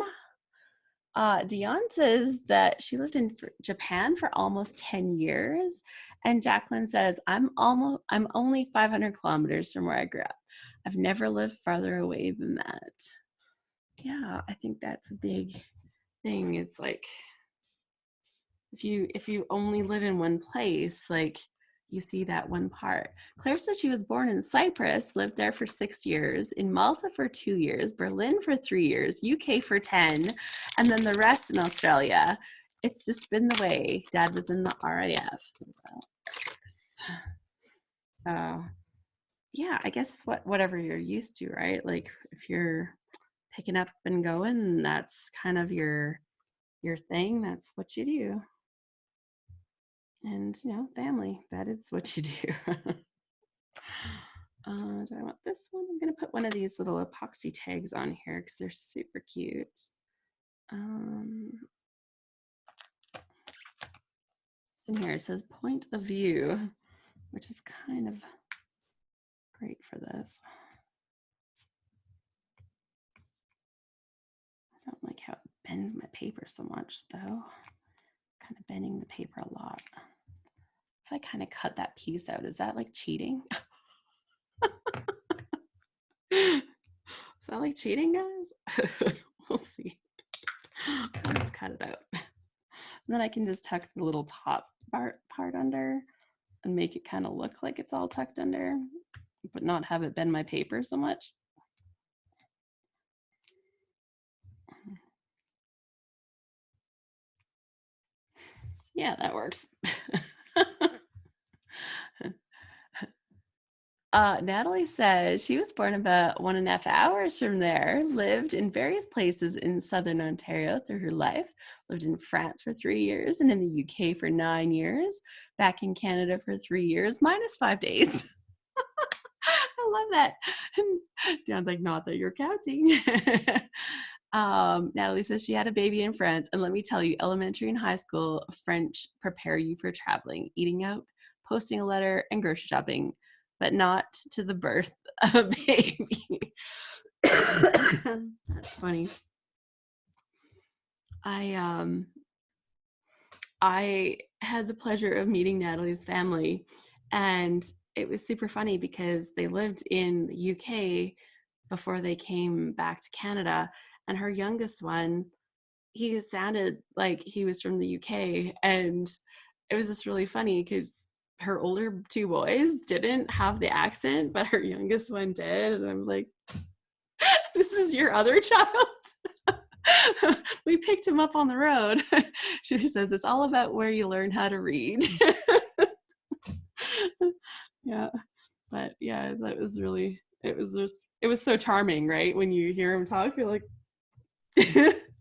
Dion says that she lived in Japan for almost 10 years. And Jacqueline says, I'm only 500 kilometers from where I grew up. I've never lived farther away than that. Yeah, I think that's a big thing. It's like, if you only live in one place, like, you see that one part. Claire said she was born in Cyprus, lived there for 6 years, in Malta for 2 years, Berlin for 3 years, UK for 10, and then the rest in Australia. It's just been the way. Dad was in the RAF. So yeah, I guess whatever you're used to, right? Like, if you're picking up and going, that's kind of your thing. That's what you do. And family, that is what you do. Do I want this one? I'm gonna put one of these little epoxy tags on here because they're super cute. In here it says point of view, which is kind of great for this. I don't like how it bends my paper so much though. Kind of bending the paper a lot. If I kind of cut that piece out, is that like cheating? Is that like cheating, guys? We'll see. Let's cut it out. And then I can just tuck the little top part under and make it kind of look like it's all tucked under, but not have it bend my paper so much. Yeah, that works. Natalie says she was born about 1.5 hours from there, lived in various places in southern Ontario through her life, lived in France for 3 years and in the UK for 9 years, back in Canada for 3 years, minus 5 days. I love that. Dan's like, not that you're counting. Natalie says she had a baby in France, and let me tell you, elementary and high school French prepare you for traveling, eating out, posting a letter, and grocery shopping, but not to the birth of a baby. That's funny. I had the pleasure of meeting Natalie's family, and it was super funny because they lived in the UK before they came back to Canada, and her youngest one, he sounded like he was from the UK, and it was just really funny because her older 2 boys didn't have the accent, but her youngest one did, and I'm like, this is your other child? We picked him up on the road. She says it's all about where you learn how to read. Yeah, but yeah, that was really, it was so charming, right? When you hear him talk, you're like,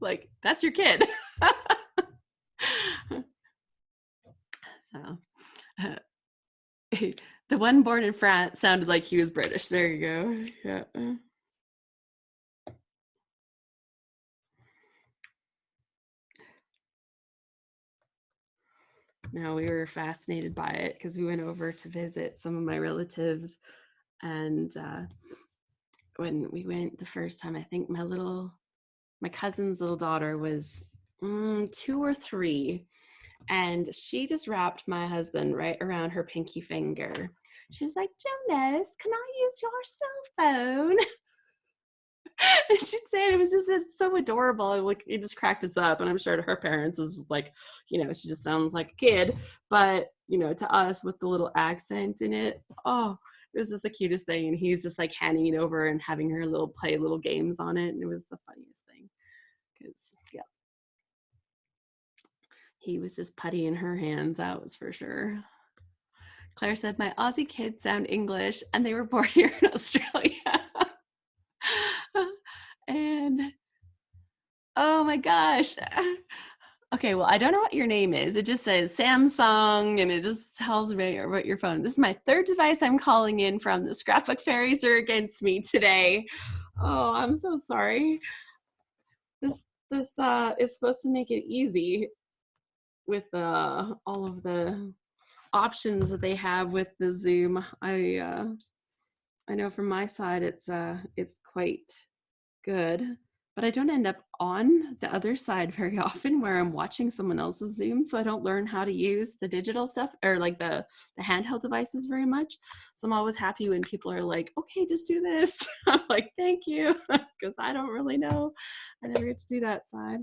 like, that's your kid. So the one born in France sounded like he was British. There you go. Yeah. No, we were fascinated by it because we went over to visit some of my relatives, and when we went the first time, I think my cousin's little daughter was 2 or 3, and she just wrapped my husband right around her pinky finger. She's like, Jonas, can I use your cell phone? And she'd say it was just, it's so adorable. Like, it just cracked us up. And I'm sure to her parents, it's just like, she just sounds like a kid. But, to us with the little accent in it, oh, it was just the cutest thing. And he's just like handing it over and having her play little games on it. And it was the funniest thing. Because, yeah. He was just putty in her hands, that was for sure. Claire said, my Aussie kids sound English and they were born here in Australia. And oh my gosh. Okay, well, I don't know what your name is. It just says Samsung and it just tells me about your phone. This is my third device I'm calling in from. The scrapbook fairies are against me today. Oh, I'm so sorry. This is supposed to make it easy with all of the options that they have with the Zoom. I know from my side it's quite good, but I don't end up on the other side very often where I'm watching someone else's Zoom, so I don't learn how to use the digital stuff or like the handheld devices very much. So I'm always happy when people are like, okay, just do this. I'm like, thank you, because I don't really know. I never get to do that side.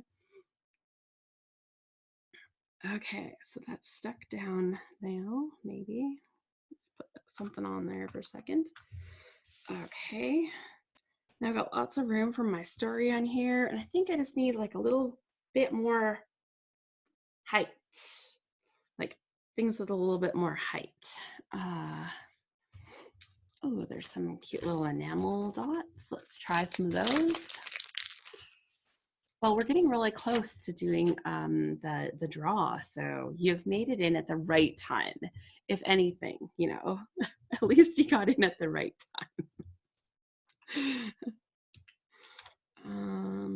Okay, so that's stuck down now, maybe. Let's put something on there for a second. Okay, now I've got lots of room for my story on here, and I think I just need like a little bit more height, like things with a little bit more height. Oh, there's some cute little enamel dots. Let's try some of those. Well, we're getting really close to doing the draw, so you've made it in at the right time. If anything, you know, at least you got in at the right time.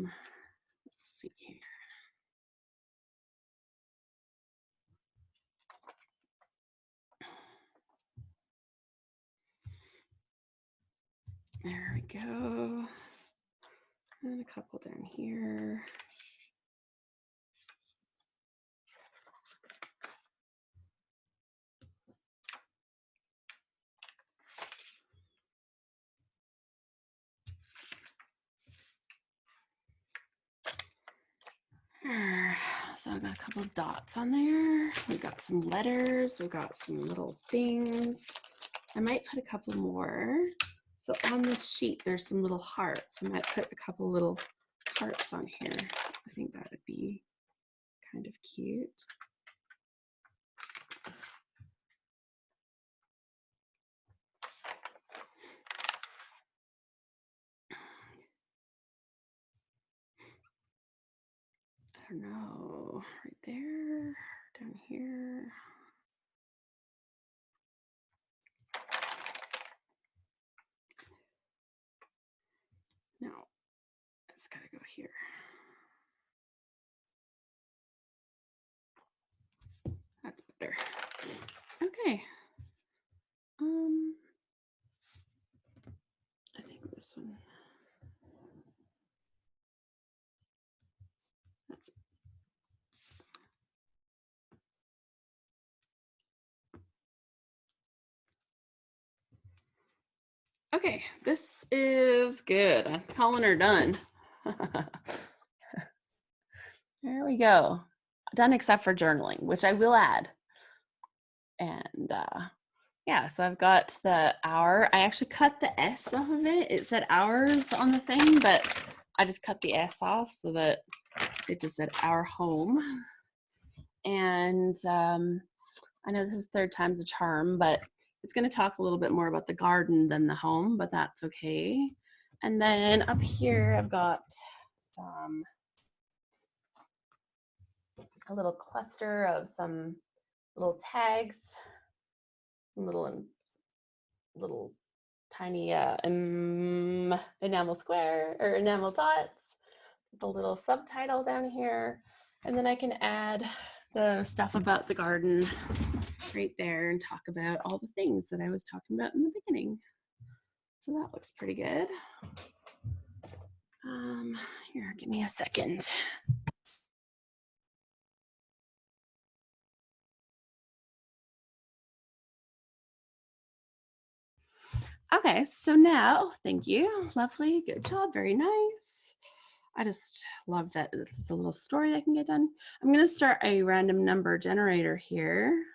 Let's see here. There we go. And a couple down here. So I've got a couple of dots on there. We've got some letters. We've got some little things. I might put a couple more. So on this sheet, there's some little hearts. I might put a couple little hearts on here. I think that would be kind of cute. I don't know, right there, down here. No, it's gotta go here. That's better. Okay. I think this one. That's okay. This is good. I'm calling her done. There we go. Done except for journaling, which I will add. And yeah, so I've got the hour. I actually cut the S off of it. It said hours on the thing, but I just cut the S off so that it just said our home. And I know this is third time's a charm, but it's going to talk a little bit more about the garden than the home, but that's okay. And then up here, I've got a little cluster of some little tags, little tiny enamel square or enamel dots, the little subtitle down here. And then I can add the stuff about the garden right there and talk about all the things that I was talking about in the beginning. So that looks pretty good. Here, give me a second. Okay, so now, thank you. Lovely, good job, very nice. I just love that it's a little story I can get done. I'm gonna start a random number generator here.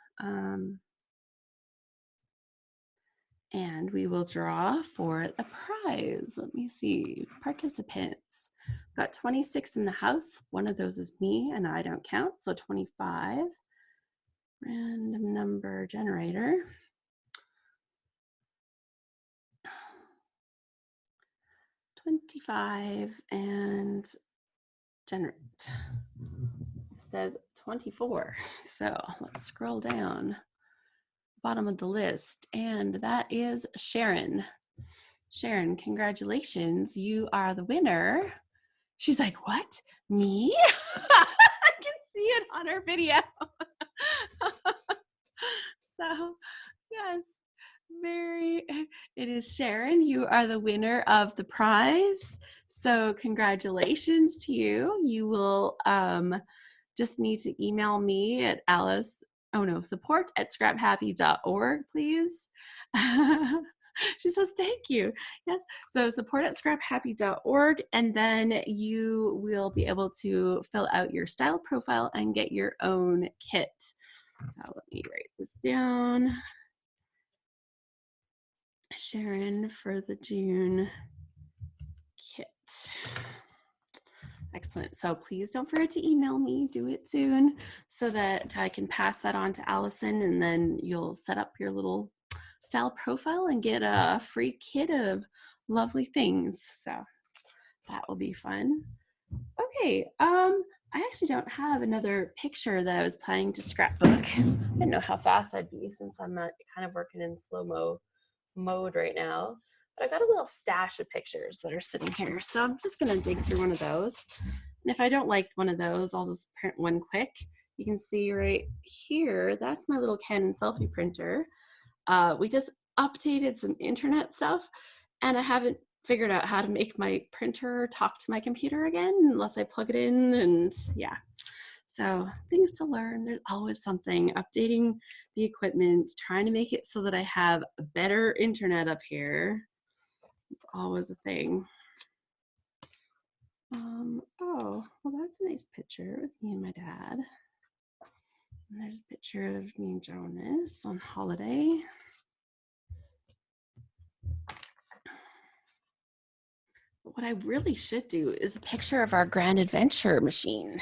And we will draw for the prize. Let me see, participants. Got 26 in the house. One of those is me and I don't count, so 25. Random number generator. 25 and generate. It says 24. So let's scroll down. Bottom of the list, and that is Sharon. Sharon, congratulations. You are the winner. She's like, what? Me? I can see it on her video. So, yes, it is Sharon. You are the winner of the prize. So congratulations to you. You will just need to email me at support@scraphappy.org, please. She says, thank you. Yes, so support@scraphappy.org, and then you will be able to fill out your style profile and get your own kit. So let me write this down. Sharon for the June kit. Excellent. So please don't forget to email me. Do it soon so that I can pass that on to Allison, and then you'll set up your little style profile and get a free kit of lovely things. So that will be fun. Okay. I actually don't have another picture that I was planning to scrapbook. I didn't know how fast I'd be since I'm kind of working in slow-mo mode right now. But I got a little stash of pictures that are sitting here. So I'm just gonna dig through one of those. And if I don't like one of those, I'll just print one quick. You can see right here, that's my little Canon selfie printer. We just updated some internet stuff, and I haven't figured out how to make my printer talk to my computer again unless I plug it in, and yeah. So things to learn. There's always something. Updating the equipment, trying to make it so that I have a better internet up here. It's always a thing. Oh, well, that's a nice picture with me and my dad. And there's a picture of me and Jonas on holiday. But what I really should do is a picture of our Grand Adventure machine,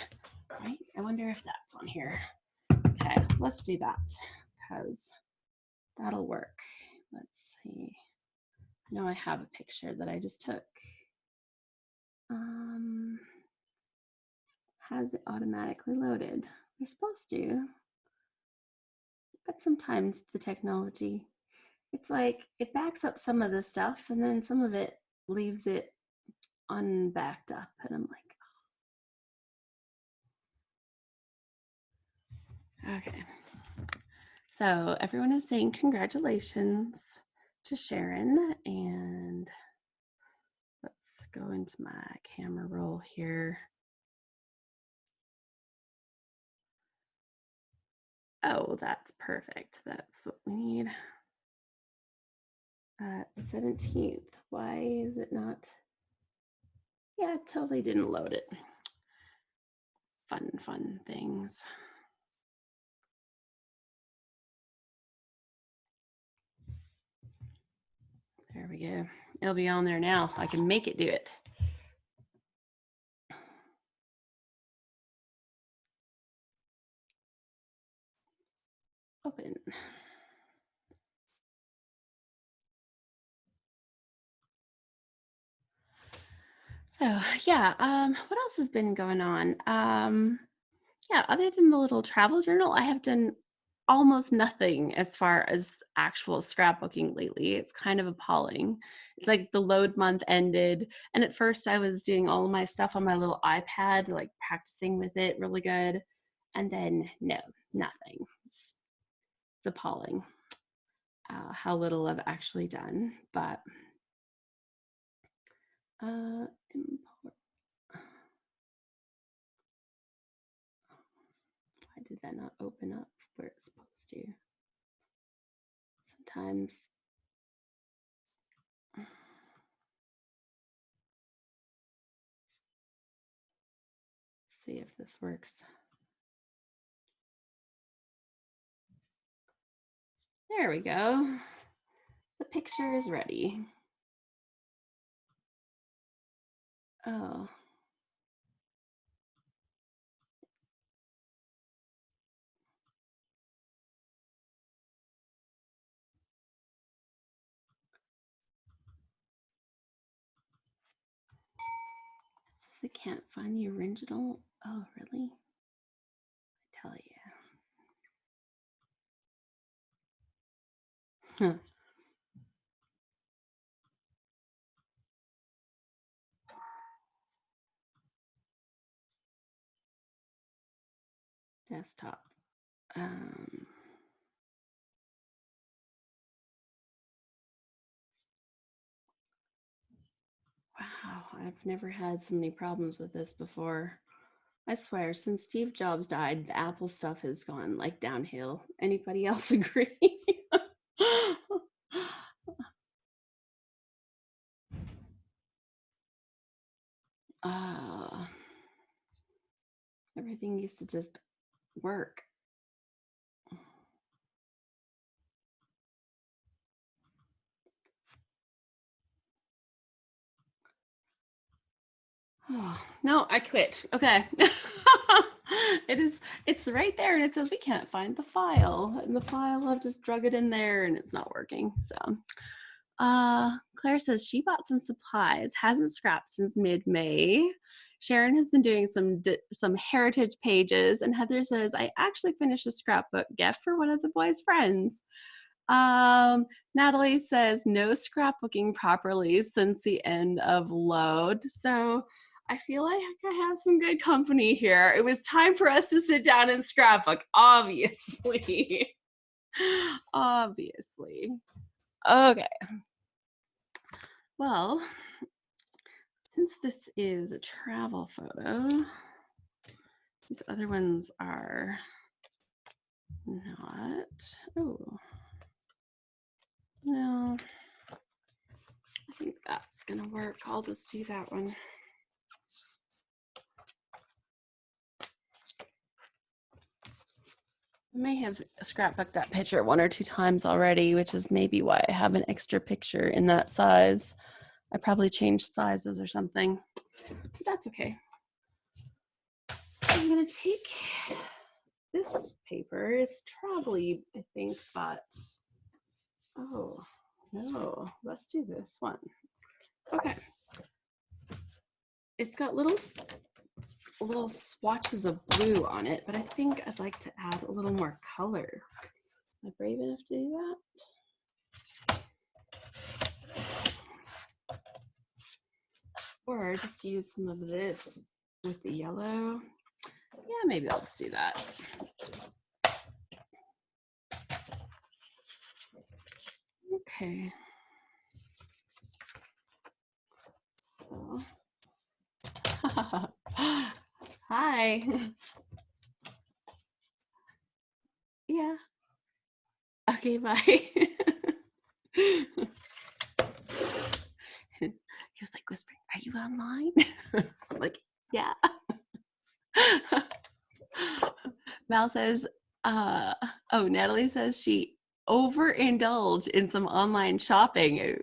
right? I wonder if that's on here. Okay, let's do that because that'll work. Let's see. No, I have a picture that I just took. Has it automatically loaded? You're supposed to, but sometimes the technology, it's like it backs up some of the stuff and then some of it leaves it unbacked up, and I'm like, okay. So everyone is saying congratulations to Sharon, and let's go into my camera roll here. Oh, that's perfect. That's what we need. 17th. Why is it not? Yeah, it totally didn't load it. Fun things. There we go. It'll be on there now. I can make it do it. Open. So yeah, what else has been going on? Yeah, other than the little travel journal, I have done almost nothing as far as actual scrapbooking lately. It's kind of appalling. It's like the load month ended, and at first I was doing all of my stuff on my little iPad, like practicing with it really good, and then no, nothing. It's appalling how little I've actually done, but import. Why did that not open up where it's supposed to? Sometimes. Let's see if this works. There we go. The picture is ready. Oh, They can't find the original. Oh, really? I tell you. Huh. Desktop. Wow, I've never had so many problems with this before. I swear, since Steve Jobs died, the Apple stuff has gone like downhill. Anybody else agree? uh, Everything used to just work. Oh, no, I quit. Okay. It's right there and it says we can't find the file. And the file, I've just drug it in there and it's not working. So Claire says she bought some supplies, hasn't scrapped since mid-May. Sharon has been doing some heritage pages, and Heather says I actually finished a scrapbook gift for one of the boys' friends. Natalie says no scrapbooking properly since the end of load. So I feel like I have some good company here. It was time for us to sit down and scrapbook, obviously. Obviously. Okay. Well, since this is a travel photo, these other ones are not. Oh, no. I think that's gonna work. I'll just do that one. I may have scrapbooked that picture 1 or 2 times already, which is maybe why I have an extra picture in that size. I probably changed sizes or something, but that's okay. I'm gonna take this paper. It's travel-y, I think, but oh no, let's do this one. Okay. It's got little swatches of blue on it, but I think I'd like to add a little more color. Am I brave enough to do that? Or just use some of this with the yellow. Yeah, maybe I'll just do that. Okay. So. Hi. Yeah. Okay, bye. He was like whispering, "Are you online?" I'm like, yeah. Val says, oh, Natalie says she overindulged in some online shopping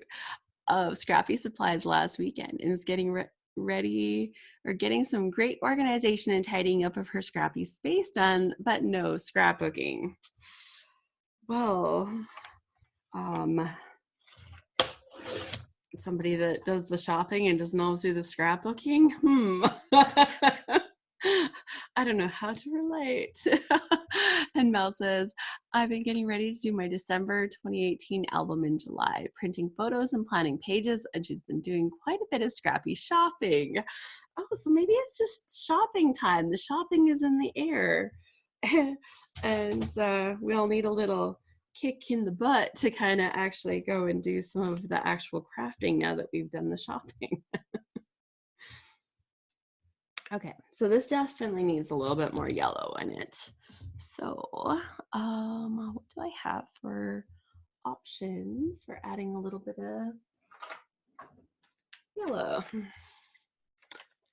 of scrappy supplies last weekend and is getting ready or getting some great organization and tidying up of her scrappy space done, but no scrapbooking. Well, somebody that does the shopping and doesn't always do the scrapbooking. I don't know how to relate. And Mel says, I've been getting ready to do my December 2018 album in July, printing photos and planning pages, and she's been doing quite a bit of scrappy shopping. Oh, so maybe it's just shopping time. The shopping is in the air. And we all need a little kick in the butt to kind of actually go and do some of the actual crafting now that we've done the shopping. Okay, so this definitely needs a little bit more yellow in it. So what do I have for options for adding a little bit of yellow?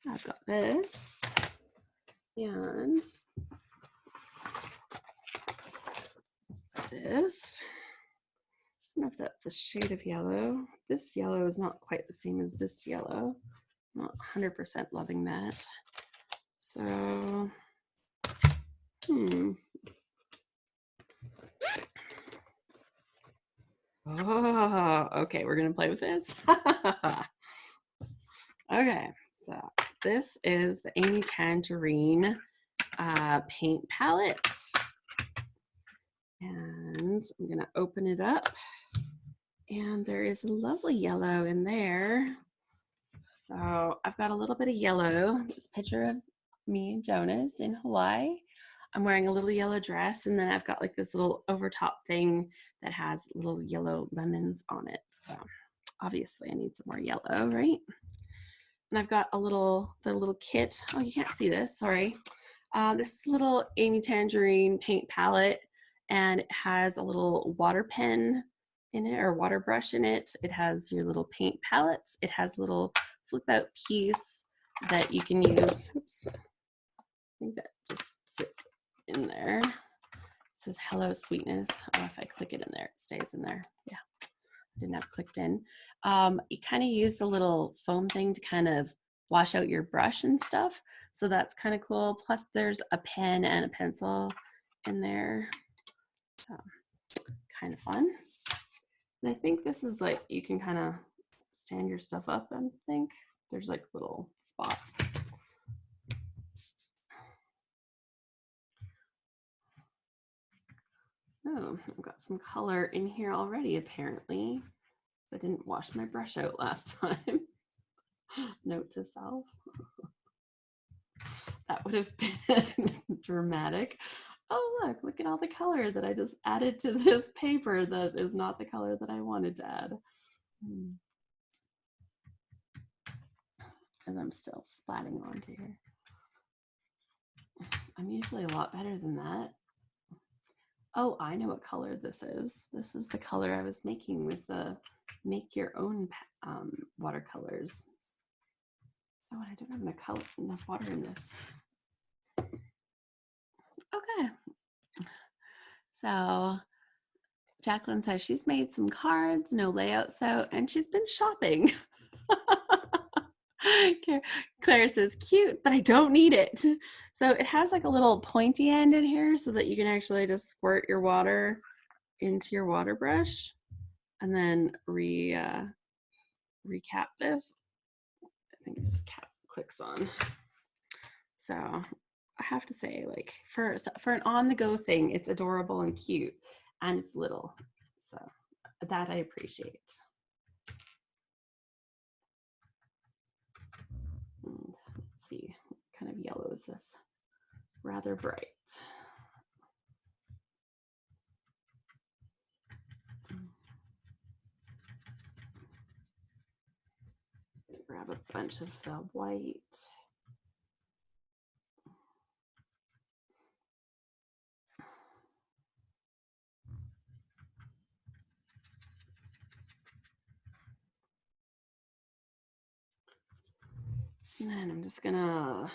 I've got this and this. I don't know if that's a shade of yellow. This yellow is not quite the same as this yellow. I'm not 100% loving that. So, Oh, okay, we're gonna play with this. Okay, so this is the Amy Tangerine paint palette. And I'm gonna open it up. And there is a lovely yellow in there. So I've got a little bit of yellow. This picture of me and Jonas in Hawaii. I'm wearing a little yellow dress, and then I've got like this little overtop thing that has little yellow lemons on it. So obviously I need some more yellow, right? And I've got the little kit. Oh, you can't see this, sorry. This little Amy Tangerine paint palette, and it has a little water pen in it, or water brush in it. It has your little paint palettes. It has a little flip out piece that you can use. Oops. I think that just sits in there. It says hello sweetness. Oh, if I click it in there, it stays in there. Yeah, I didn't have clicked in. You kind of use the little foam thing to kind of wash out your brush and stuff. So that's kind of cool. Plus there's a pen and a pencil in there. So kind of fun. And I think this is like, you can kind of stand your stuff up, I think. There's like little spots. Oh, I've got some color in here already, apparently. I didn't wash my brush out last time. Note to self. That would have been dramatic. Oh, look at all the color that I just added to this paper that is not the color that I wanted to add. Because I'm still splatting onto here. I'm usually a lot better than that. Oh, I know what color this is. This is the color I was making with the make your own watercolors. Oh, and I don't have enough water in this. Okay. So Jacqueline says she's made some cards, no layouts though, and she's been shopping. Claire says, cute, but I don't need it. So it has like a little pointy end in here so that you can actually just squirt your water into your water brush and then recap this. I think it just clicks on. So I have to say, like, for an on-the-go thing, it's adorable and cute, and it's little. So that I appreciate. And let's see, what kind of yellow is this? Rather bright. Grab a bunch of the white. And then I'm just gonna, a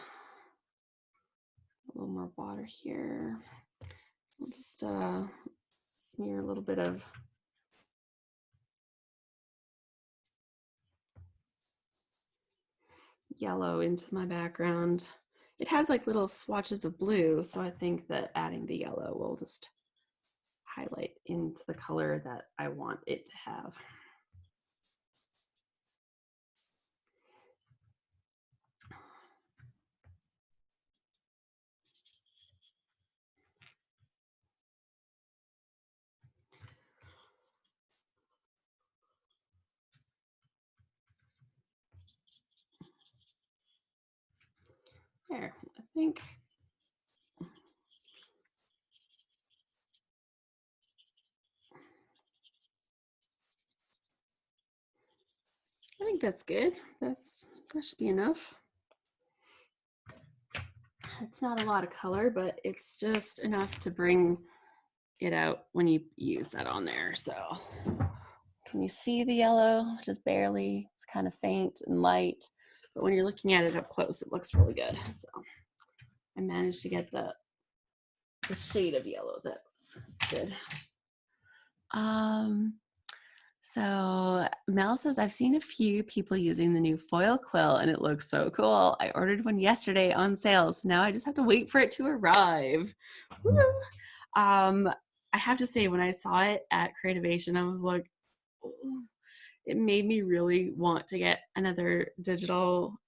little more water here. I'll just smear a little bit of yellow into my background. It has like little swatches of blue, so I think that adding the yellow will just highlight into the color that I want it to have. There, I think. I think that's good. That should be enough. It's not a lot of color, but it's just enough to bring it out when you use that on there. So can you see the yellow? Just barely. It's kind of faint and light, but when you're looking at it up close, it looks really good. So I managed to get the shade of yellow that was good. So Mel says, I've seen a few people using the new foil quill and it looks so cool. I ordered one yesterday on sale, so now I just have to wait for it to arrive. I have to say, when I saw it at Creativation, I was like, it made me really want to get another digital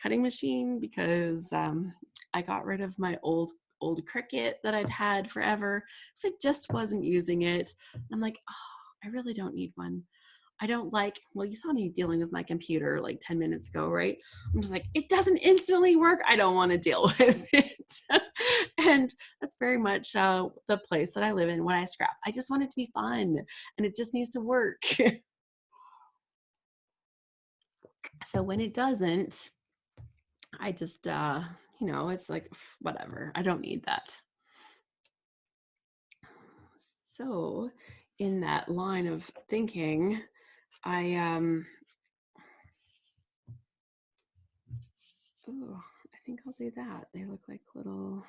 cutting machine because I got rid of my old Cricut that I'd had forever, so I just wasn't using it. I'm like, oh, I really don't need one. I don't like, well, you saw me dealing with my computer like 10 minutes ago, right? I'm just like, it doesn't instantly work. I don't want to deal with it. And that's very much the place that I live in when I scrap. I just want it to be fun and it just needs to work. So when it doesn't, I just, it's like, whatever. I don't need that. So in that line of thinking, I think I'll do that. They look like little,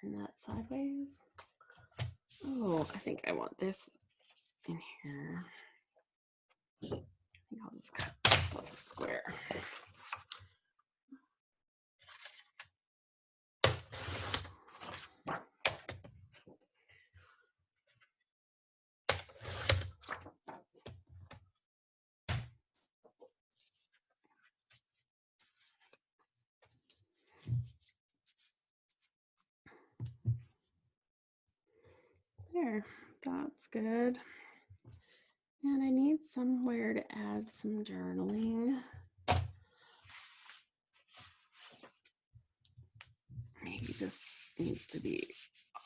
turn that sideways. Oh, I think I want this in here. I think I'll just cut myself a square. There, that's good. And I need somewhere to add some journaling. Maybe this needs to be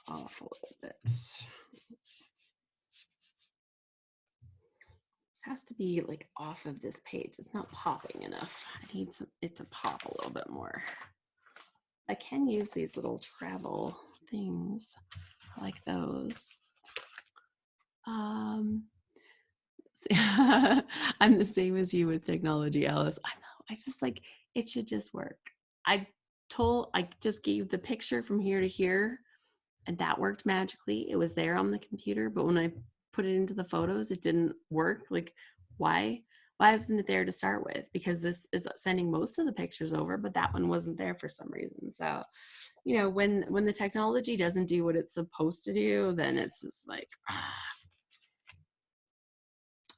off a little bit. This has to be like off of this page. It's not popping enough. I need it to pop a little bit more. I can use these little travel things like those. I'm the same as you with technology, Alice. I know. I just like, it should just work. I just gave the picture from here to here and that worked magically. It was there on the computer, but when I put it into the photos, it didn't work. Like, why wasn't it there to start with? Because this is sending most of the pictures over, but that one wasn't there for some reason. So, when the technology doesn't do what it's supposed to do, then it's just like,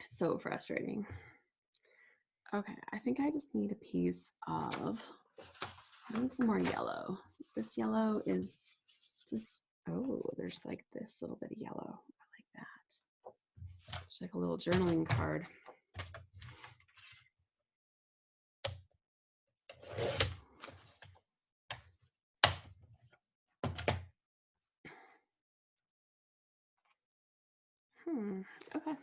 so frustrating. Okay, I think I just need a piece of, I need some more yellow. This yellow is just, oh, there's like this little bit of yellow. I like that. It's like a little journaling card. Okay.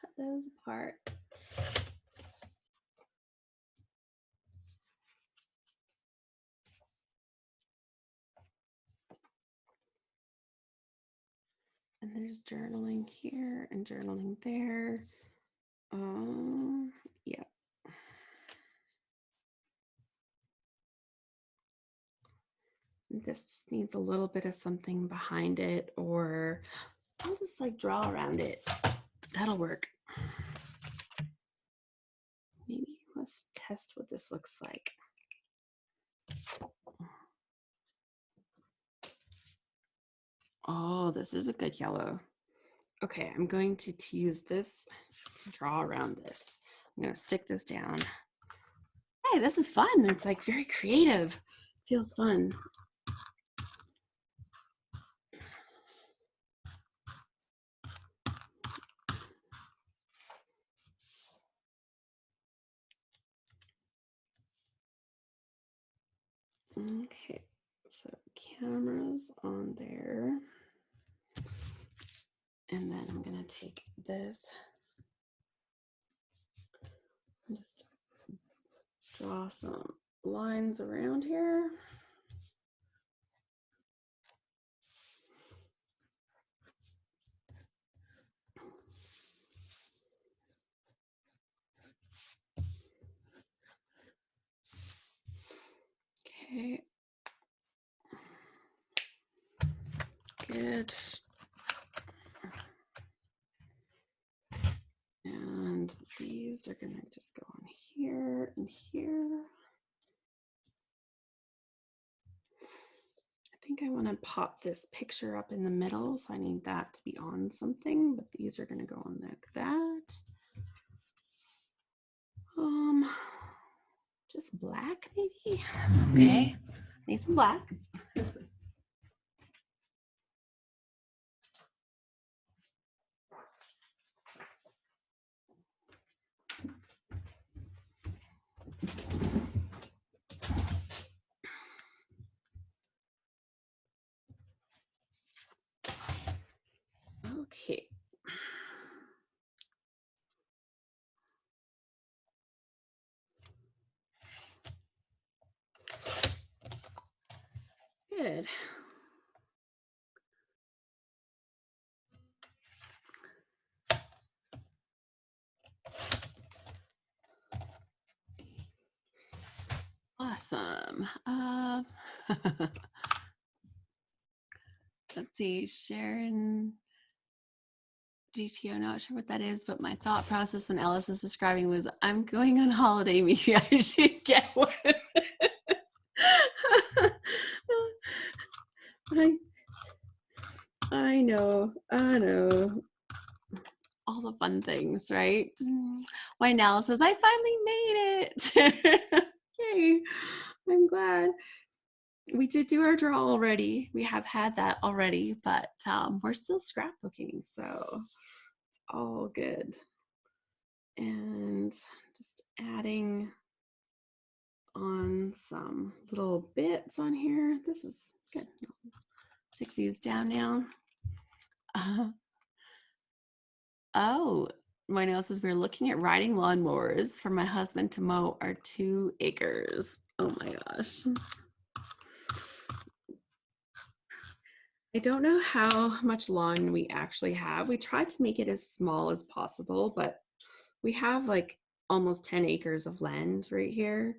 Cut those apart. And there's journaling here and journaling there. Yeah. This just needs a little bit of something behind it, or I'll just like draw around it. That'll work. Maybe let's test what this looks like. Oh, this is a good yellow. Okay, I'm going to use this to draw around this. I'm going to stick this down. Hey, this is fun. It's like very creative. Feels fun. Okay, so camera's on there. And then I'm going to take this and just draw some lines around here. Okay. Good. And these are going to just go on here and here. I think I want to pop this picture up in the middle, so I need that to be on something, but these are going to go on like that. Just black maybe. Okay, need some black. Okay. Good. Awesome. Let's see, Sharon GTO, not sure what that is, but my thought process when Alice is describing was, I'm going on holiday, maybe I should get one. I know. All the fun things, right? Why now says, I finally made it. Yay, I'm glad. We did do our draw already. We have had that already, but we're still scrapbooking, so it's all good. And just adding on some little bits on here. This is good. Stick these down now. Oh, Moino says we're looking at riding lawnmowers for my husband to mow our 2 acres. Oh my gosh. I don't know how much lawn we actually have. We tried to make it as small as possible, but we have like almost 10 acres of land right here.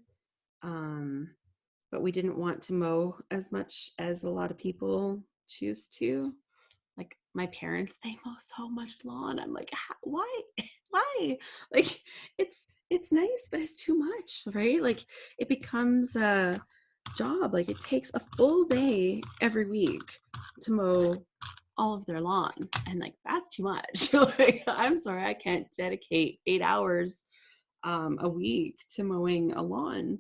But we didn't want to mow as much as a lot of people choose to. Like my parents, they mow so much lawn. I'm like, why? Why? Like it's nice, but it's too much, right? Like it becomes a job. Like it takes a full day every week to mow all of their lawn, and like that's too much. Like I'm sorry, I can't dedicate 8 hours a week to mowing a lawn.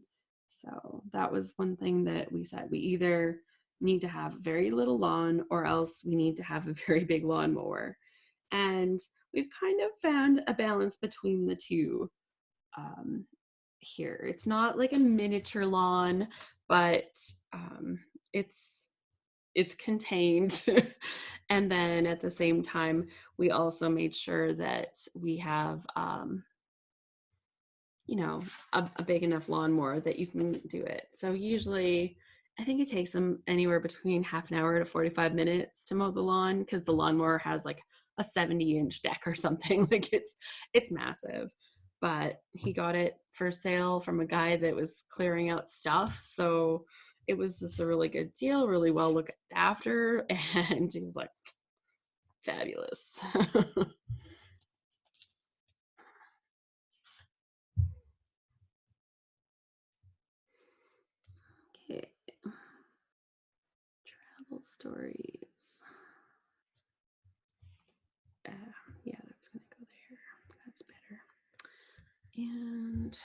So that was one thing that we said. We either need to have very little lawn or else we need to have a very big lawnmower. And we've kind of found a balance between the two here. It's not like a miniature lawn, but it's contained. And then at the same time, we also made sure that we have you know, a big enough lawnmower that you can do it. So usually I think it takes them anywhere between half an hour to 45 minutes to mow the lawn, because the lawnmower has like a 70-inch deck or something. Like it's massive. But he got it for sale from a guy that was clearing out stuff. So it was just a really good deal, really well looked after. And he was like, fabulous. Okay. Travel stories. Yeah, that's gonna go there. That's better. And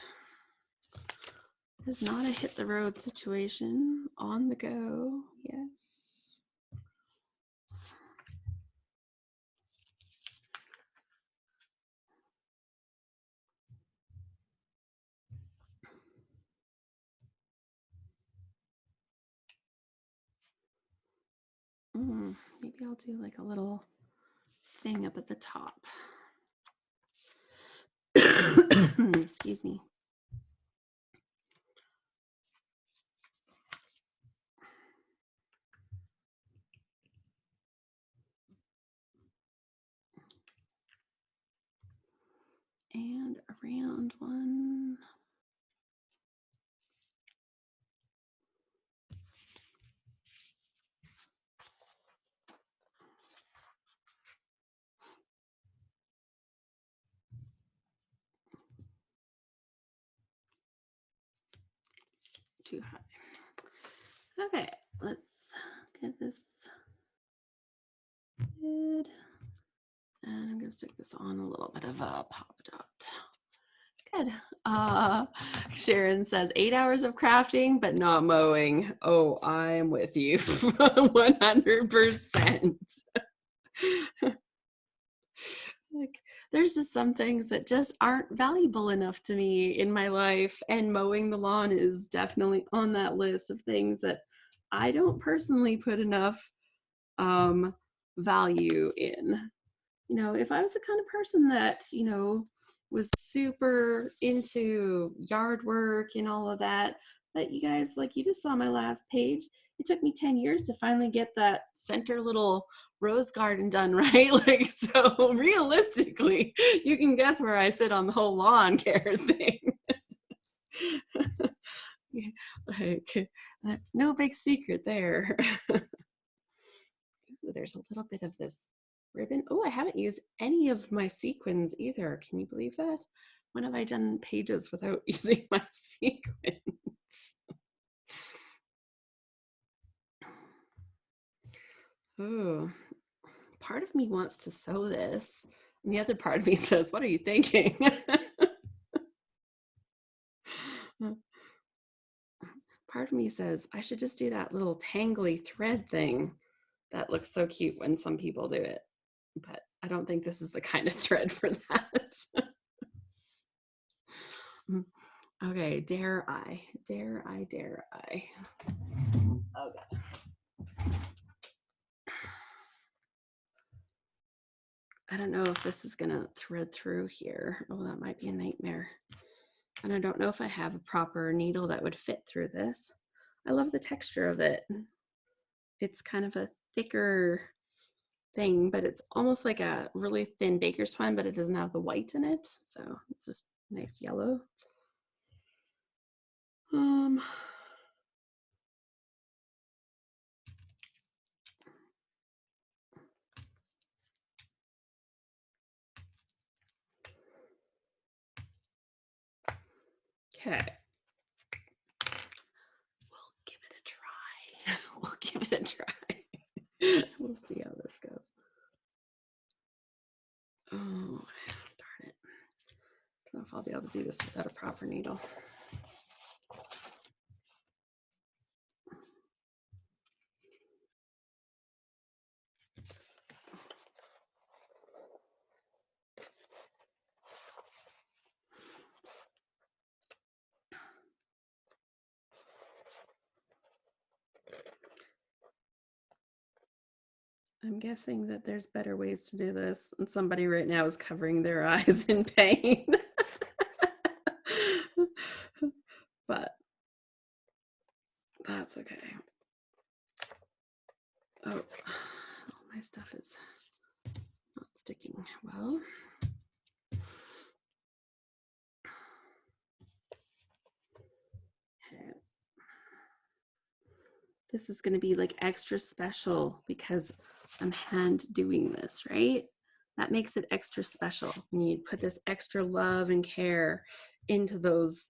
it is not a hit the road situation. On the go, yes. Maybe I'll do like a little thing up at the top. Excuse me. And around one. It's too high. Okay, let's get this good. And I'm gonna stick this on a little bit of a pop dot. Good. Sharon says 8 hours of crafting, but not mowing. Oh, I'm with you 100%. Like, there's just some things that just aren't valuable enough to me in my life, and mowing the lawn is definitely on that list of things that I don't personally put enough value in. You know, if I was the kind of person that, you know, was super into yard work and all of that, that you guys, like you just saw my last page, it took me 10 years to finally get that center little rose garden done, right? Like, so realistically, you can guess where I sit on the whole lawn care thing. Like, no big secret there. There's a little bit of this ribbon. Oh, I haven't used any of my sequins either. Can you believe that? When have I done pages without using my sequins? Oh, part of me wants to sew this, and the other part of me says, what are you thinking? Part of me says, I should just do that little tangly thread thing that looks so cute when some people do it. But I don't think this is the kind of thread for that. Okay, dare I? Dare I? Dare I? Okay. I don't know if this is gonna thread through here. Oh, that might be a nightmare. And I don't know if I have a proper needle that would fit through this. I love the texture of it. It's kind of a thicker thing, but it's almost like a really thin baker's twine, but it doesn't have the white in it. So it's just nice yellow. Okay. We'll give it a try. We'll give it a try. We'll see how this goes. Oh, darn it. I don't know if I'll be able to do this without a proper needle. I'm guessing that there's better ways to do this, and somebody right now is covering their eyes in pain. But that's okay. Oh, my stuff is not sticking well. Okay. This is going to be like extra special because I'm hand doing this, right? That makes it extra special. You need to put this extra love and care into those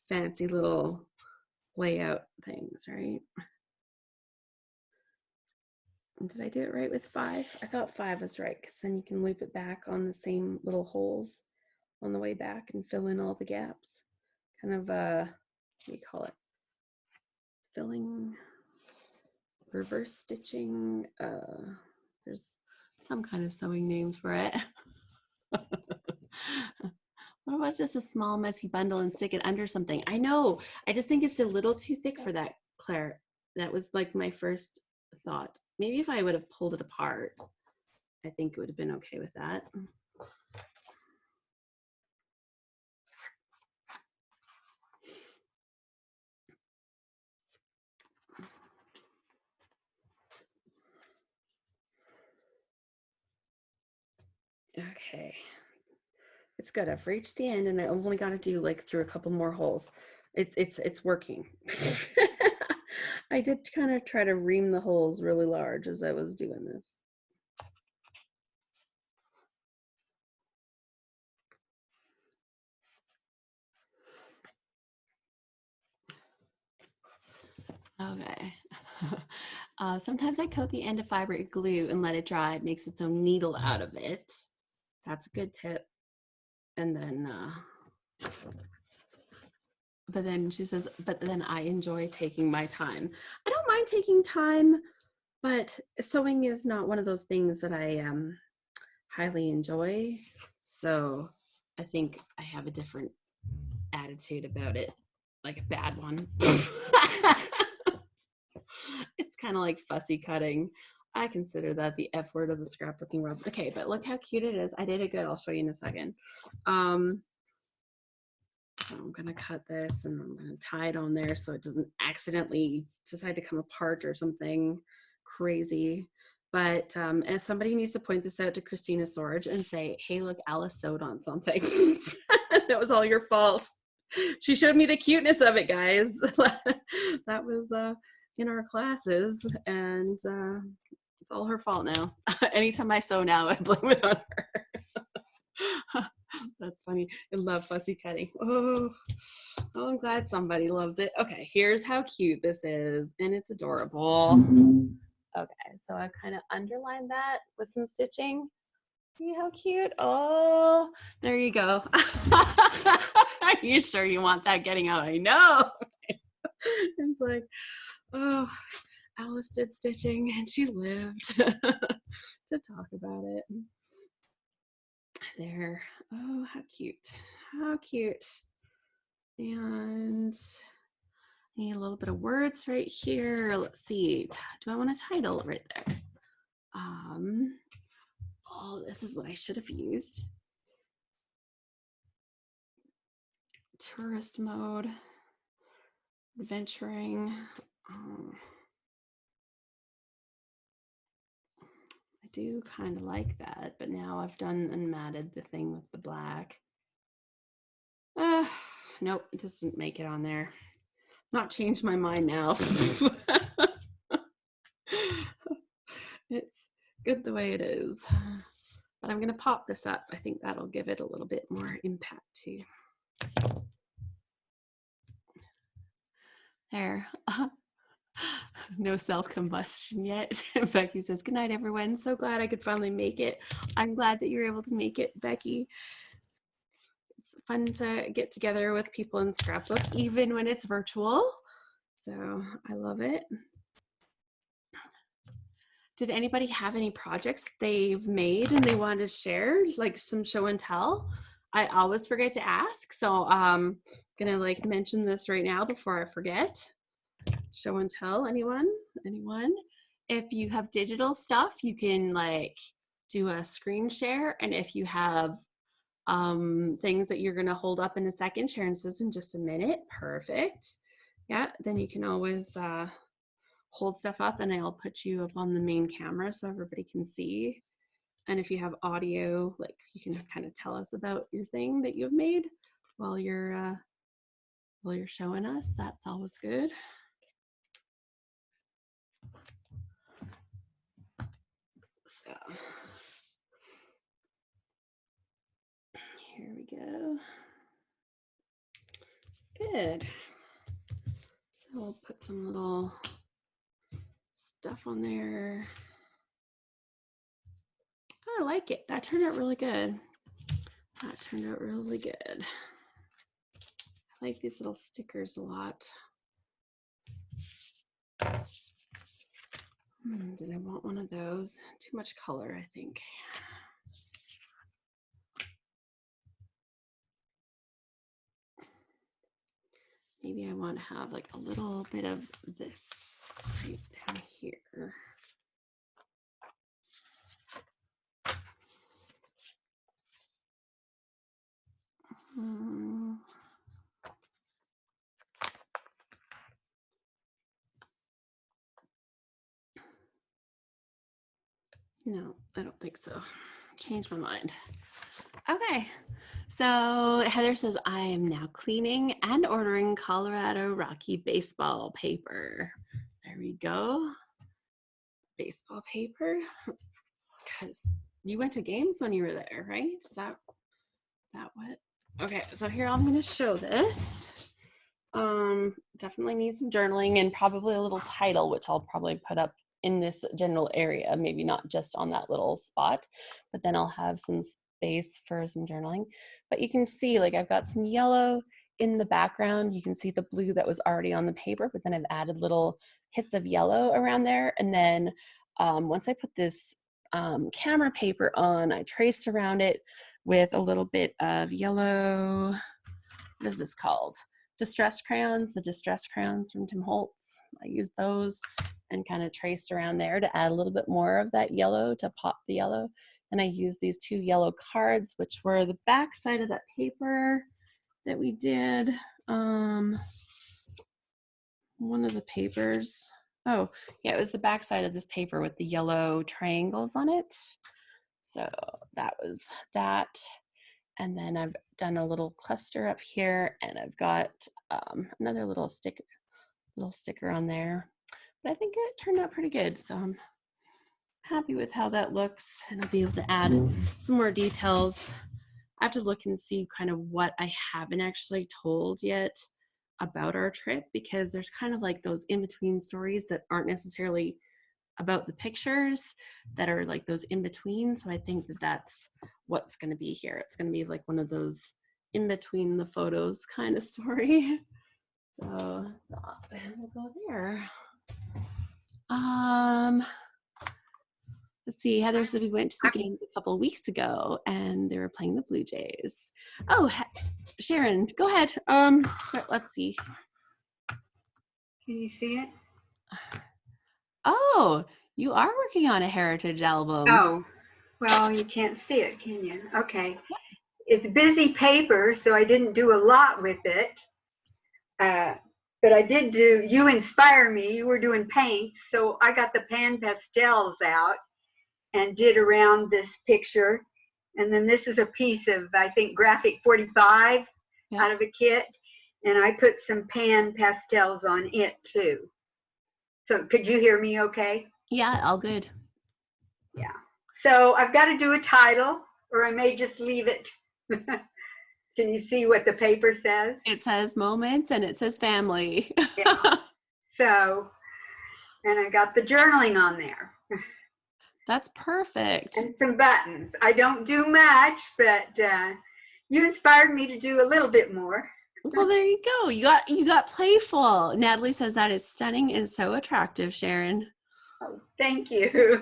fancy little layout things, right? And did I do it right with 5? I thought 5 was right because then you can loop it back on the same little holes on the way back and fill in all the gaps. Kind of, what do you call it? Filling, reverse stitching. There's some kind of sewing names for it. What about just a small messy bundle and stick it under something? I know, I just think it's a little too thick for that, Claire. That was like my first thought. Maybe if I would have pulled it apart, I think it would have been okay with that. Okay, it's good. I've reached the end, and I only got to do like through a couple more holes. It's working. I did kind of try to ream the holes really large as I was doing this. Okay. Sometimes I coat the end of fiber in glue and let it dry. It makes its own needle out of it. That's a good tip. And then, but then she says, but then I enjoy taking my time. I don't mind taking time, but sewing is not one of those things that I highly enjoy. So I think I have a different attitude about it, like a bad one. It's kind of like fussy cutting. I consider that the F word of the scrapbooking world. Okay, but look how cute it is. I did it good. I'll show you in a second. So I'm gonna cut this and I'm gonna tie it on there so it doesn't accidentally decide to come apart or something crazy. But if somebody needs to point this out to Christina Sorge and say, hey, look, Alice sewed on something. That was all your fault. She showed me the cuteness of it, guys. That was in our classes, and it's all her fault now. Anytime I sew now, I blame it on her. That's funny. I love fussy cutting. Oh, I'm glad somebody loves it. Okay, here's how cute this is, and it's adorable. Okay, so I've kind of underlined that with some stitching. See how cute? Oh, there you go. Are you sure you want that getting out? I know. It's like, oh, Alice did stitching and she lived to talk about it. There. Oh, how cute. How cute. And I need a little bit of words right here. Let's see. Do I want a title right there? Oh, this is what I should have used. Tourist mode. Adventuring. I do kind of like that, but now I've done and matted the thing with the black. Nope, it doesn't make it on there. Not changed my mind now. It's good the way it is. But I'm gonna pop this up. I think that'll give it a little bit more impact too. There. No self-combustion yet. Becky says, good night, everyone. So glad I could finally make it. I'm glad that you're able to make it, Becky. It's fun to get together with people in Scrapbook, even when it's virtual. So I love it. Did anybody have any projects they've made and they want to share, like some show and tell? I always forget to ask, so I'm gonna like mention this right now before I forget. Show and tell, anyone? If you have digital stuff, you can like do a screen share, and if you have things that you're gonna hold up in a second, Sharon says in just a minute, perfect. Yeah, then you can always hold stuff up and I'll put you up on the main camera so everybody can see. And if you have audio, like you can kind of tell us about your thing that you've made while you're showing us. That's always good. So here we go. Good. So we'll put some little stuff on there. I like it. That turned out really good. I like these little stickers a lot. Did I want one of those? Too much color, I think. Maybe I want to have like a little bit of this right down here. No, I don't think so. Changed my mind. Okay, so Heather says, I am now cleaning and ordering Colorado Rocky baseball paper. There we go. Baseball paper. Because you went to games when you were there, right? Is that what? Okay, so here I'm going to show this. Definitely need some journaling and probably a little title, which I'll probably put up in this general area, maybe not just on that little spot, but then I'll have some space for some journaling. But you can see, like, I've got some yellow in the background. You can see the blue that was already on the paper, but then I've added little hits of yellow around there. And then once I put this camera paper on, I traced around it with a little bit of yellow, what is this called? Distress crayons, the distress crayons from Tim Holtz. I used those and kind of traced around there to add a little bit more of that yellow to pop the yellow. And I used these 2 yellow cards, which were the back side of that paper that we did. One of the papers. Oh, yeah, it was the back side of this paper with the yellow triangles on it. So that was that. And then I've done a little cluster up here, and I've got another little sticker on there. But I think it turned out pretty good, so I'm happy with how that looks, and I'll be able to add some more details. I have to look and see kind of what I haven't actually told yet about our trip, because there's kind of like those in-between stories that aren't necessarily about the pictures, that are like those in between. So I think that that's what's going to be here. It's going to be like one of those in between the photos kind of story. So we'll go there. Let's see, Heather said we went to the game a couple of weeks ago and they were playing the Blue Jays. Oh, Sharon, go ahead. Let's see. Can you see it? Oh, you are working on a heritage album. Oh, well, you can't see it, can you? Okay. It's busy paper, so I didn't do a lot with it. But I did do, you inspire me, you were doing paints, so I got the pan pastels out and did around this picture. And then this is a piece of, I think, graphic 45 out of a kit. And I put some pan pastels on it too. So could you hear me okay? Yeah, all good. Yeah. So I've got to do a title, or I may just leave it. Can you see what the paper says? It says moments and it says family. Yeah. So, and I got the journaling on there. That's perfect. And some buttons. I don't do much, but you inspired me to do a little bit more. Well, there you go. You got playful. Natalie says that is stunning and so attractive, Sharon. Oh, thank you.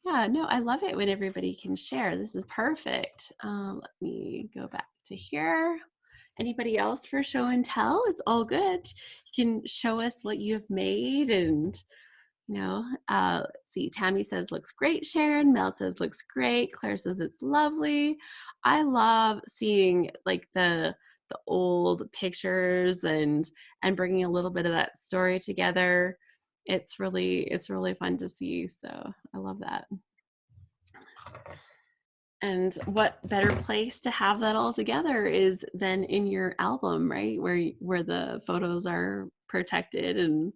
Yeah, no, I love it when everybody can share. This is perfect. Let me go back to here. Anybody else for show and tell? It's all good. You can show us what you have made, and let's see. Tammy says looks great. Sharon. Mel says looks great. Claire says it's lovely. I love seeing like the old pictures and bringing a little bit of that story together. It's really fun to see. So I love that. And what better place to have that all together is than in your album, right? Where the photos are protected. And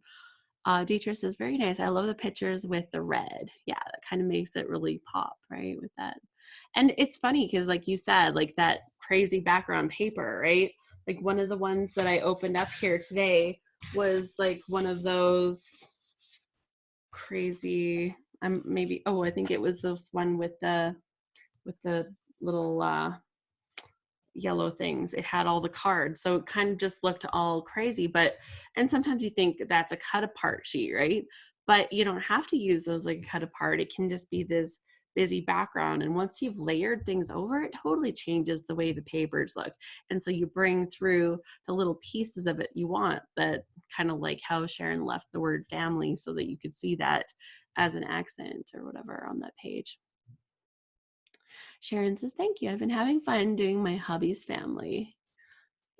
Deidre says, very nice. I love the pictures with the red. Yeah, that kind of makes it really pop, right? With that. And it's funny because like you said, like that crazy background paper, right? Like one of the ones that I opened up here today was like one of those crazy, I think it was this one with the little yellow things. It had all the cards, so it kind of just looked all crazy. And sometimes you think that's a cut apart sheet, right? But you don't have to use those like a cut apart. It can just be this busy background, and once you've layered things over, it totally changes the way the papers look. And so you bring through the little pieces of it you want, that kind of like how Sharon left the word family so that you could see that as an accent or whatever on that page. Sharon says, thank you. I've been having fun doing my hubby's family.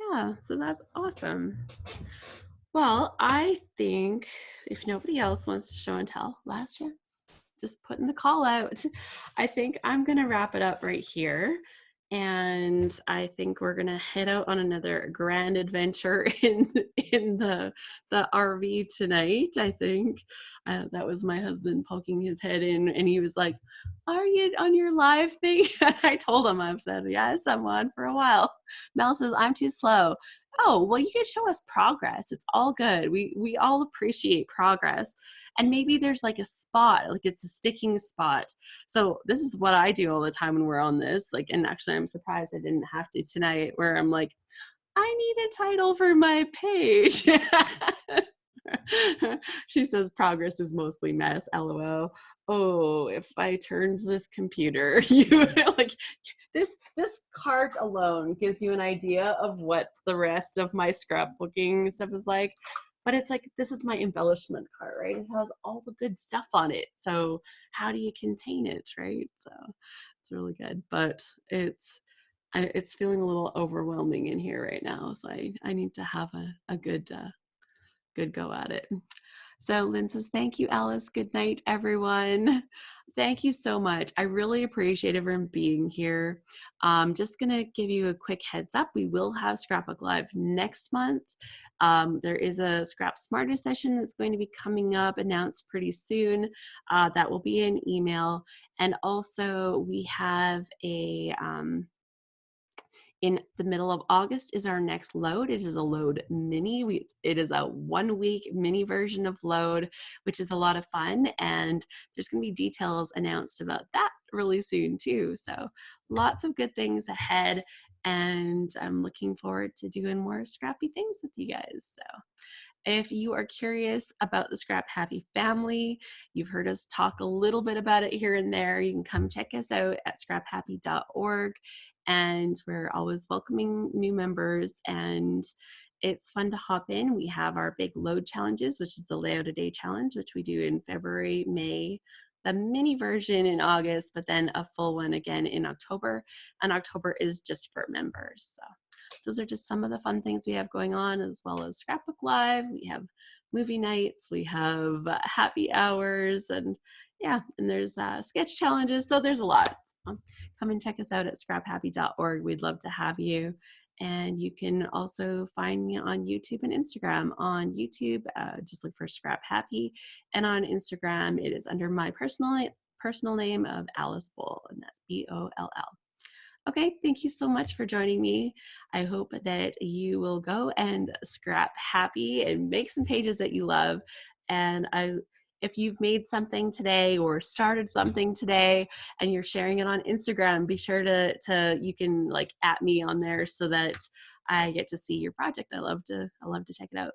Yeah, so that's awesome. Well, I think if nobody else wants to show and tell, last chance, just putting the call out. I think I'm going to wrap it up right here. And I think we're going to head out on another grand adventure in the RV tonight, I think. That was my husband poking his head in, and he was like, "Are you on your live thing?" I told him, I said, "Yes, I'm on for a while." Mel says, "I'm too slow." Oh, well, you can show us progress. It's all good. We all appreciate progress. And maybe there's like a spot, like it's a sticking spot. So this is what I do all the time when we're on this. Like, and actually I'm surprised I didn't have to tonight, where I'm like, I need a title for my page. She says progress is mostly mess, LOL. Oh, if I turned this computer, you like this cart alone gives you an idea of what the rest of my scrapbooking stuff is like. But it's like, this is my embellishment cart, right? It has all the good stuff on it. So how do you contain it, right? So it's really good. But it's feeling a little overwhelming in here right now. So I need to have a good go at it. So Lynn says, thank you, Alice. Good night, everyone. Thank you so much. I really appreciate everyone being here. Just gonna give you a quick heads up. We will have Scrapbook Live next month. There is a Scrap Smarter session that's going to be coming up, announced pretty soon. That will be an email. And also we have a, in the middle of August is our next load. It is a load mini. It is a 1 week mini version of load, which is a lot of fun. And there's going to be details announced about that really soon too. So lots of good things ahead. And I'm looking forward to doing more scrappy things with you guys. So if you are curious about the ScrapHappy family, you've heard us talk a little bit about it here and there, you can come check us out at scraphappy.org. And we're always welcoming new members, and it's fun to hop in. We have our big load challenges, which is the Layout a Day challenge, which we do in February, May, the mini version in August, but then a full one again in October. And October is just for members. So those are just some of the fun things we have going on, as well as Scrapbook Live. We have movie nights, we have happy hours, and yeah, and there's sketch challenges. So there's a lot. Come and check us out at scraphappy.org. We'd love to have you. And you can also find me on YouTube and Instagram. On YouTube, just look for ScrapHappy. And on Instagram, it is under my personal name of Alice Boll, and that's Boll. Okay, thank you so much for joining me. I hope that you will go and scrap happy and make some pages that you love. And if you've made something today or started something today and you're sharing it on Instagram, be sure to you can like @ me on there so that I get to see your project. I love to check it out.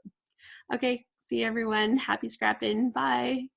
Okay, see everyone. Happy scrapping. Bye.